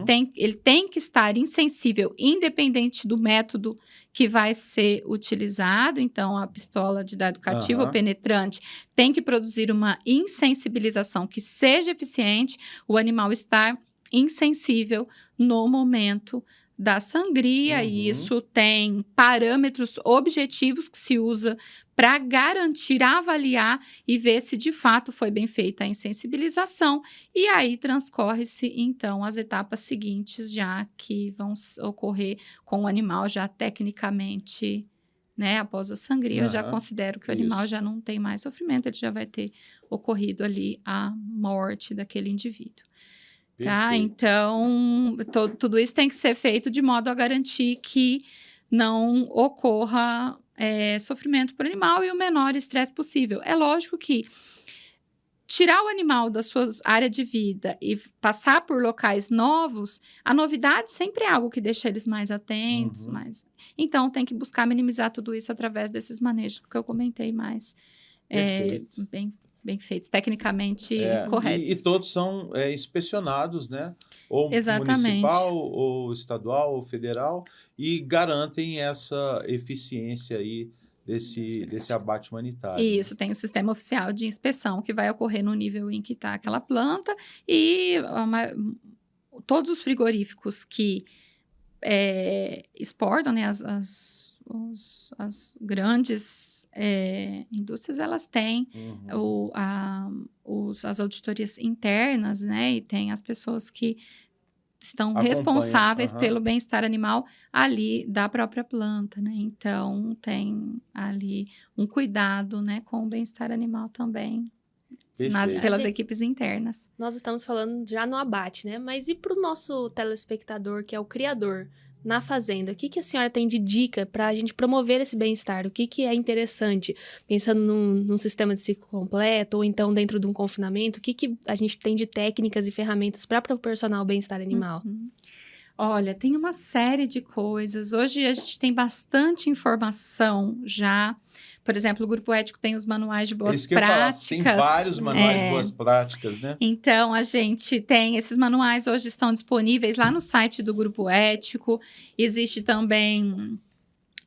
tem que estar insensível, independente do método que vai ser utilizado. Então, a pistola de dado cativo ou penetrante tem que produzir uma insensibilização que seja eficiente, o animal estar insensível no momento da sangria, e isso tem parâmetros objetivos que se usa para garantir, avaliar e ver se de fato foi bem feita a insensibilização, e aí transcorre-se então as etapas seguintes já que vão ocorrer com o animal já tecnicamente, né, após a sangria. Eu já considero que o animal já não tem mais sofrimento, ele já vai ter ocorrido ali a morte daquele indivíduo. Tá? Então, tudo isso tem que ser feito de modo a garantir que não ocorra sofrimento para o animal e o menor estresse possível. É lógico que tirar o animal da sua área de vida e passar por locais novos, a novidade sempre é algo que deixa eles mais atentos. Então, tem que buscar minimizar tudo isso através desses manejos que eu comentei mais. Bem feitos, tecnicamente corretos. E todos são inspecionados, né? Ou Exatamente. Municipal, ou estadual, ou federal, e garantem essa eficiência aí desse abate humanitário. Isso, tem o sistema oficial de inspeção que vai ocorrer no nível em que está aquela planta, e todos os frigoríficos que exportam, né, as grandes indústrias, elas têm as auditorias internas, né? E tem as pessoas que estão responsáveis pelo bem-estar animal ali da própria planta, né? Então, tem ali um cuidado, né, com o bem-estar animal também. Pelas equipes internas. Nós estamos falando já no abate, né? Mas e para o nosso telespectador, que é o criador, na fazenda, o que a senhora tem de dica para a gente promover esse bem-estar? O que é interessante? Pensando num sistema de ciclo completo, ou então dentro de um confinamento, o que a gente tem de técnicas e ferramentas para proporcionar o bem-estar animal? Olha, tem uma série de coisas. Hoje a gente tem bastante informação já. Por exemplo, o Grupo Ético tem os manuais de boas práticas. Tem vários manuais de boas práticas, né? Então, a gente tem esses manuais, hoje estão disponíveis lá no site do Grupo Ético. Existe também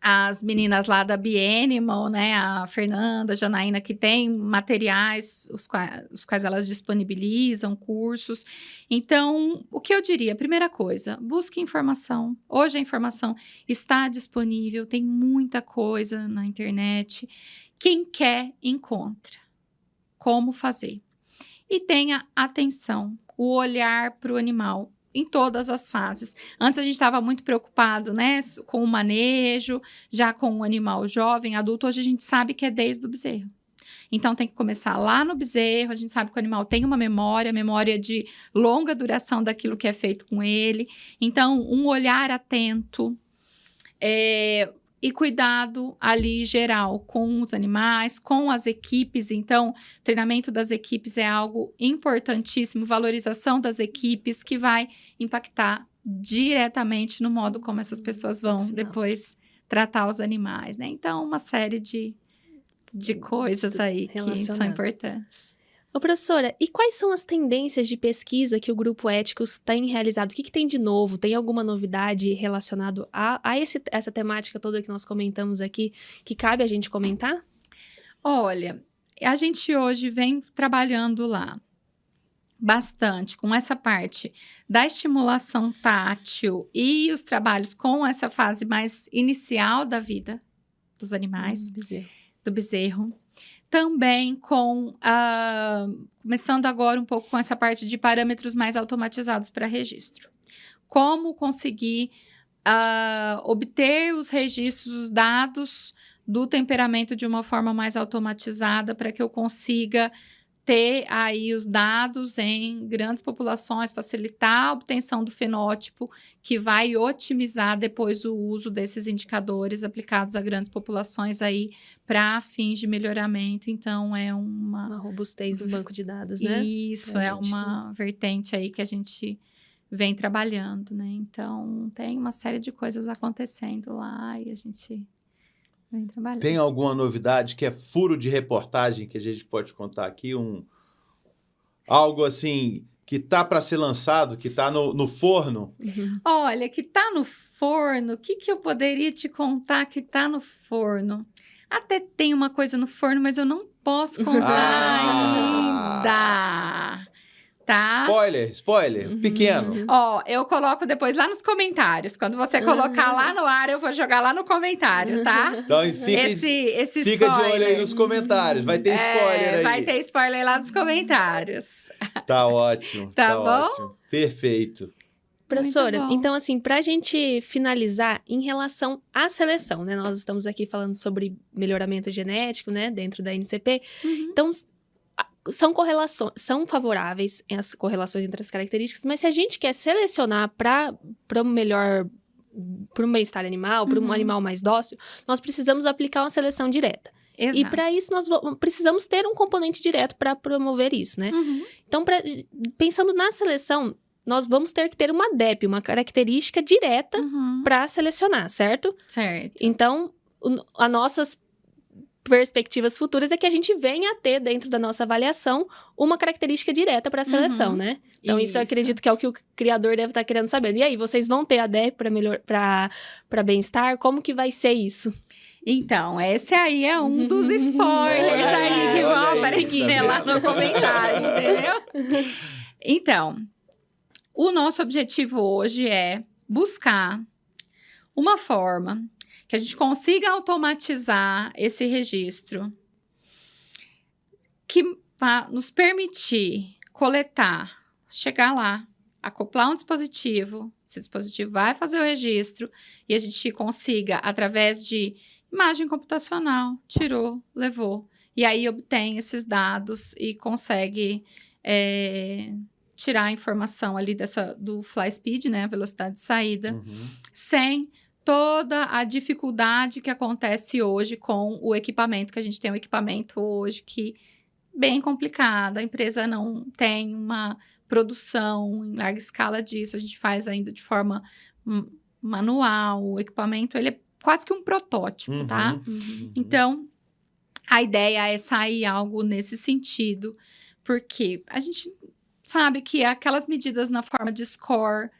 as meninas lá da Bianimal, né? A Fernanda, a Janaína, que tem materiais, os quais elas disponibilizam, cursos. Então, o que eu diria? Primeira coisa, busque informação. Hoje a informação está disponível, tem muita coisa na internet. Quem quer, encontra. Como fazer? E tenha atenção, o olhar para o animal em todas as fases. Antes a gente estava muito preocupado, né, com o manejo, já com o animal jovem, adulto. Hoje a gente sabe que é desde o bezerro. Então tem que começar lá no bezerro. A gente sabe que o animal tem uma memória de longa duração daquilo que é feito com ele. Então, um olhar atento, e cuidado ali geral com os animais, com as equipes. Então, treinamento das equipes é algo importantíssimo, valorização das equipes, que vai impactar diretamente no modo como essas pessoas vão depois tratar os animais, né? Então, uma série de coisas aí que são importantes. Ô, professora, e quais são as tendências de pesquisa que o Grupo Éticos tem realizado? O que tem de novo? Tem alguma novidade relacionada a essa temática toda que nós comentamos aqui, que cabe a gente comentar? Olha, a gente hoje vem trabalhando lá bastante com essa parte da estimulação tátil e os trabalhos com essa fase mais inicial da vida dos animais, do bezerro. Também começando agora um pouco com essa parte de parâmetros mais automatizados para registro. Como conseguir obter os registros, os dados do temperamento de uma forma mais automatizada, para que eu consiga ter aí os dados em grandes populações, facilitar a obtenção do fenótipo, que vai otimizar depois o uso desses indicadores aplicados a grandes populações aí para fins de melhoramento. Então, é uma robustez do banco de dados, né? Isso, é uma vertente aí que a gente vem trabalhando, né? Então, tem uma série de coisas acontecendo lá e a gente vem trabalhando. Tem alguma novidade que é furo de reportagem que a gente pode contar aqui? Algo assim que tá para ser lançado, que tá no forno? Olha, que tá no forno, o que eu poderia te contar que tá no forno? Até tem uma coisa no forno, mas eu não posso contar ainda. Tá? Spoiler, pequeno. Ó, eu coloco depois lá nos comentários. Quando você colocar lá no ar, eu vou jogar lá no comentário, tá? Então fica de olho aí nos comentários. Vai ter spoiler aí. Vai ter spoiler lá nos comentários. Tá ótimo. Tá bom? Ótimo. Perfeito. Professora, então assim, pra gente finalizar, em relação à seleção, né? Nós estamos aqui falando sobre melhoramento genético, né? Dentro da NCP. Então, são favoráveis as correlações entre as características, mas se a gente quer selecionar para um bem-estar animal, para um animal mais dócil, nós precisamos aplicar uma seleção direta. Exato. E para isso nós precisamos ter um componente direto para promover isso, né? Então, pensando na seleção, nós vamos ter que ter uma DEP, uma característica direta para selecionar, certo? Certo. Então, as nossas perspectivas futuras é que a gente venha a ter dentro da nossa avaliação uma característica direta para a seleção, né? Então, isso eu acredito que é o que o criador deve estar querendo saber. E aí, vocês vão ter a DEP para bem-estar? Como que vai ser isso? Então, esse aí é um dos spoilers aí que vão aparecer lá no comentário, entendeu? Então, o nosso objetivo hoje é buscar uma forma que a gente consiga automatizar esse registro que vai nos permitir coletar, chegar lá, acoplar um dispositivo, esse dispositivo vai fazer o registro e a gente consiga, através de imagem computacional, tirou, levou, e aí obtém esses dados e consegue tirar a informação ali do fly speed, né, a velocidade de saída, sem toda a dificuldade que acontece hoje com o equipamento, que a gente tem um equipamento hoje que é bem complicado, a empresa não tem uma produção em larga escala disso, a gente faz ainda de forma manual, o equipamento ele é quase que um protótipo, tá? Então, a ideia é sair algo nesse sentido, porque a gente sabe que aquelas medidas na forma de score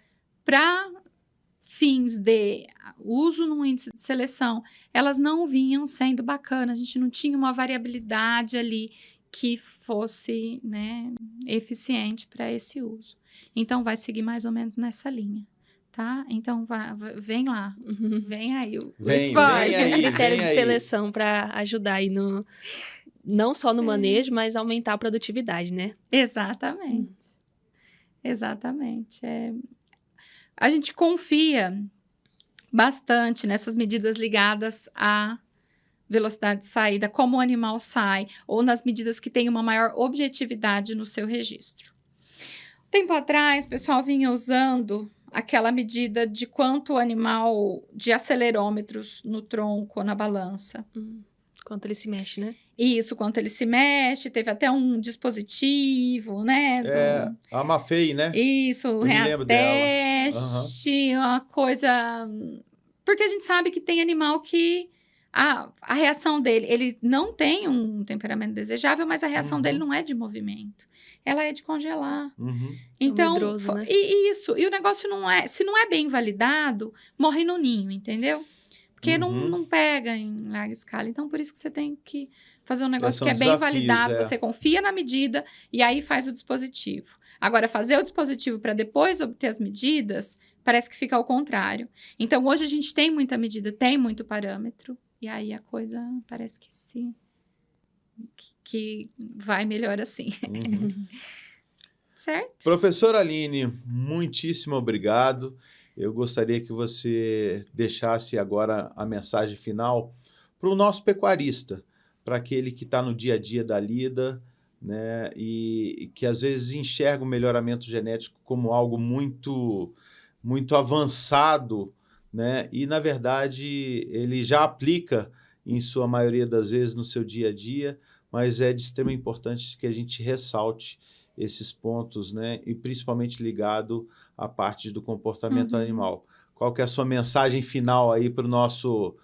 para fins de uso no índice de seleção, elas não vinham sendo bacanas, a gente não tinha uma variabilidade ali que fosse, né, eficiente para esse uso. Então, vai seguir mais ou menos nessa linha, tá? Então, vem lá, vem aí o critério de seleção para ajudar aí não só no manejo, mas aumentar a produtividade, né? Exatamente. Exatamente. A gente confia bastante nessas medidas ligadas à velocidade de saída, como o animal sai, ou nas medidas que têm uma maior objetividade no seu registro. Tempo atrás, o pessoal vinha usando aquela medida de quanto o animal, de acelerômetros no tronco ou na balança. Quanto ele se mexe, né? Isso, quanto ele se mexe, teve até um dispositivo, né? A Mafei, né? Isso, reateste, uma coisa... Porque a gente sabe que tem animal que a reação dele, ele não tem um temperamento desejável, mas a reação dele não é de movimento. Ela é de congelar. Então, medroso, né? Isso. E o negócio não é... Se não é bem validado, morre no ninho, entendeu? Porque não pega em larga escala. Então, por isso que você tem que fazer um negócio que é bem validado. Você confia na medida e aí faz o dispositivo. Agora, fazer o dispositivo para depois obter as medidas, parece que fica ao contrário. Então, hoje a gente tem muita medida, tem muito parâmetro. E aí a coisa parece que vai melhor assim. Certo? Professora Aline, muitíssimo obrigado. Eu gostaria que você deixasse agora a mensagem final para o nosso pecuarista, para aquele que está no dia a dia da lida, né? E que às vezes enxerga o melhoramento genético como algo muito, muito avançado, né? E, na verdade, ele já aplica, em sua maioria das vezes, no seu dia a dia, mas é de extrema importância que a gente ressalte esses pontos, né? E principalmente ligado à parte do comportamento animal. Qual que é a sua mensagem final aí para o nosso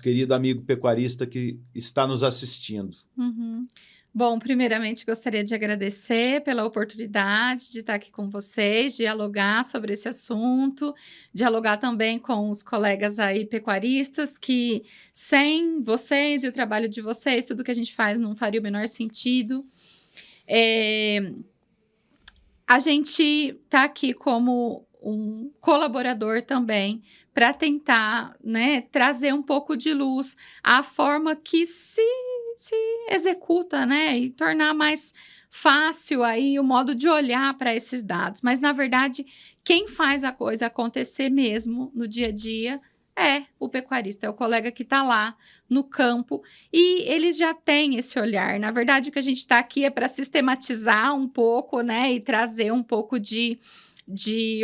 querido amigo pecuarista que está nos assistindo? Bom, primeiramente gostaria de agradecer pela oportunidade de estar aqui com vocês, dialogar sobre esse assunto, dialogar também com os colegas aí pecuaristas, que sem vocês e o trabalho de vocês, tudo que a gente faz não faria o menor sentido. A gente está aqui como um colaborador também para tentar, né, trazer um pouco de luz à forma que se executa, né, e tornar mais fácil aí o modo de olhar para esses dados. Mas, na verdade, quem faz a coisa acontecer mesmo no dia a dia é o pecuarista, é o colega que está lá no campo e eles já têm esse olhar. Na verdade, o que a gente está aqui é para sistematizar um pouco, né, e trazer um pouco de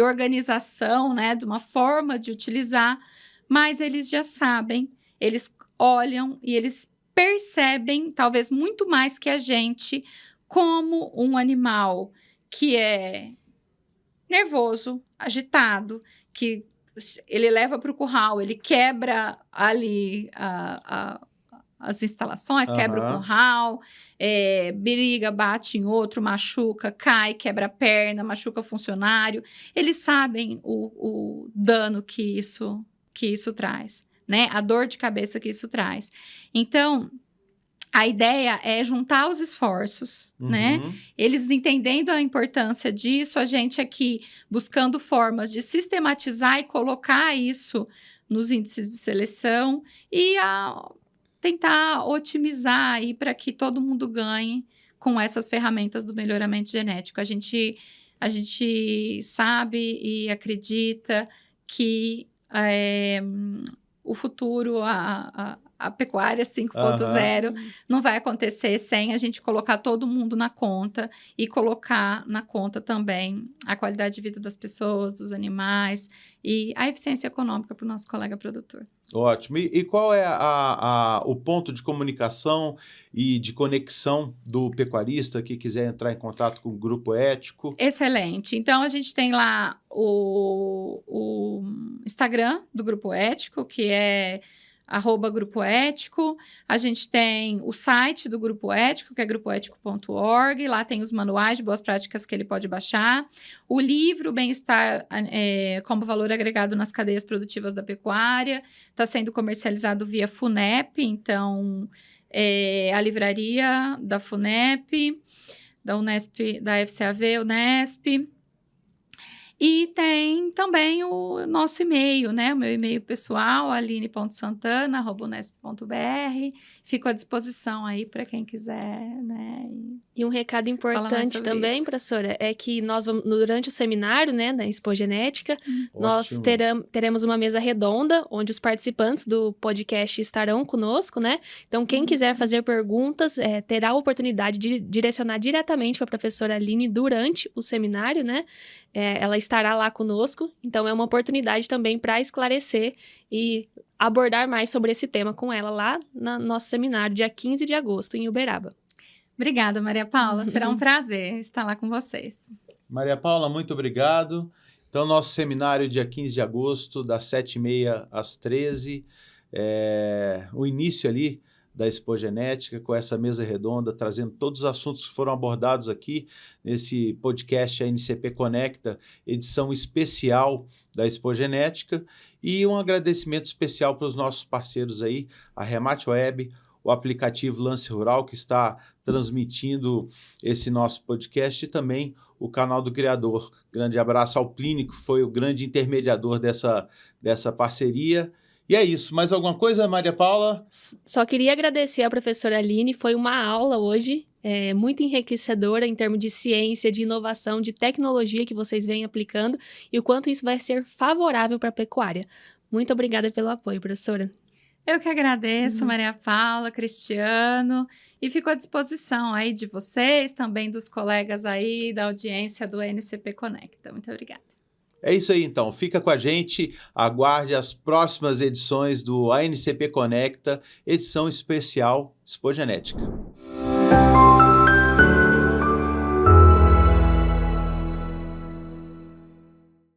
organização, né, de uma forma de utilizar, mas eles já sabem, eles olham e eles percebem, talvez muito mais que a gente, como um animal que é nervoso, agitado, que ele leva para o curral, ele quebra ali as instalações, quebra o curral, briga, bate em outro, machuca, cai, quebra a perna, machuca funcionário. Eles sabem o dano que isso traz, né? A dor de cabeça que isso traz. Então, a ideia é juntar os esforços, né? Eles entendendo a importância disso, a gente aqui buscando formas de sistematizar e colocar isso nos índices de seleção e tentar otimizar aí para que todo mundo ganhe com essas ferramentas do melhoramento genético. A gente sabe e acredita que o futuro, a pecuária 5.0 não vai acontecer sem a gente colocar todo mundo na conta e colocar na conta também a qualidade de vida das pessoas, dos animais e a eficiência econômica para o nosso colega produtor. Ótimo. E qual é o ponto de comunicação e de conexão do pecuarista que quiser entrar em contato com o Grupo Ético? Excelente. Então, a gente tem lá o Instagram do Grupo Ético, que é @Grupo Ético. A gente tem o site do Grupo Ético, que é grupoético.org. Lá tem os manuais de boas práticas que ele pode baixar. O livro Bem-Estar como Valor Agregado nas Cadeias Produtivas da Pecuária está sendo comercializado via FUNEP. Então, a livraria da FUNEP, da Unesp, da FCAV, Unesp. E tem também o nosso e-mail, né? O meu e-mail pessoal, aline.santana@unesp.br. Fico à disposição aí para quem quiser, né? E um recado importante também, professora, é que nós vamos, durante o seminário, né, da Expogenética, nós teremos uma mesa redonda, onde os participantes do podcast estarão conosco, né? Então, quem quiser fazer perguntas, terá a oportunidade de direcionar diretamente para a professora Aline durante o seminário, né? Ela estará lá conosco, então é uma oportunidade também para esclarecer e abordar mais sobre esse tema com ela lá no nosso seminário, dia 15 de agosto, em Uberaba. Obrigada, Maria Paula. Será um prazer estar lá com vocês. Maria Paula, muito obrigado. Então, nosso seminário, dia 15 de agosto, das 7h30 às 13h. O início ali da Expogenética, com essa mesa redonda, trazendo todos os assuntos que foram abordados aqui nesse podcast, a NCP Conecta, edição especial da Expogenética. E um agradecimento especial para os nossos parceiros aí, a Remate Web, o aplicativo Lance Rural, que está transmitindo esse nosso podcast, e também o canal do Criador. Grande abraço ao Plínio, que foi o grande intermediador dessa parceria. E é isso. Mais alguma coisa, Maria Paula? Só queria agradecer à professora Aline. Foi uma aula hoje muito enriquecedora em termos de ciência, de inovação, de tecnologia que vocês vêm aplicando e o quanto isso vai ser favorável para a pecuária. Muito obrigada pelo apoio, professora. Eu que agradeço, Maria Paula, Cristiano, e fico à disposição aí de vocês, também dos colegas aí da audiência do NCP Conecta. Muito obrigada. É isso aí, então. Fica com a gente, aguarde as próximas edições do ANCP Conecta, edição especial Expogenética.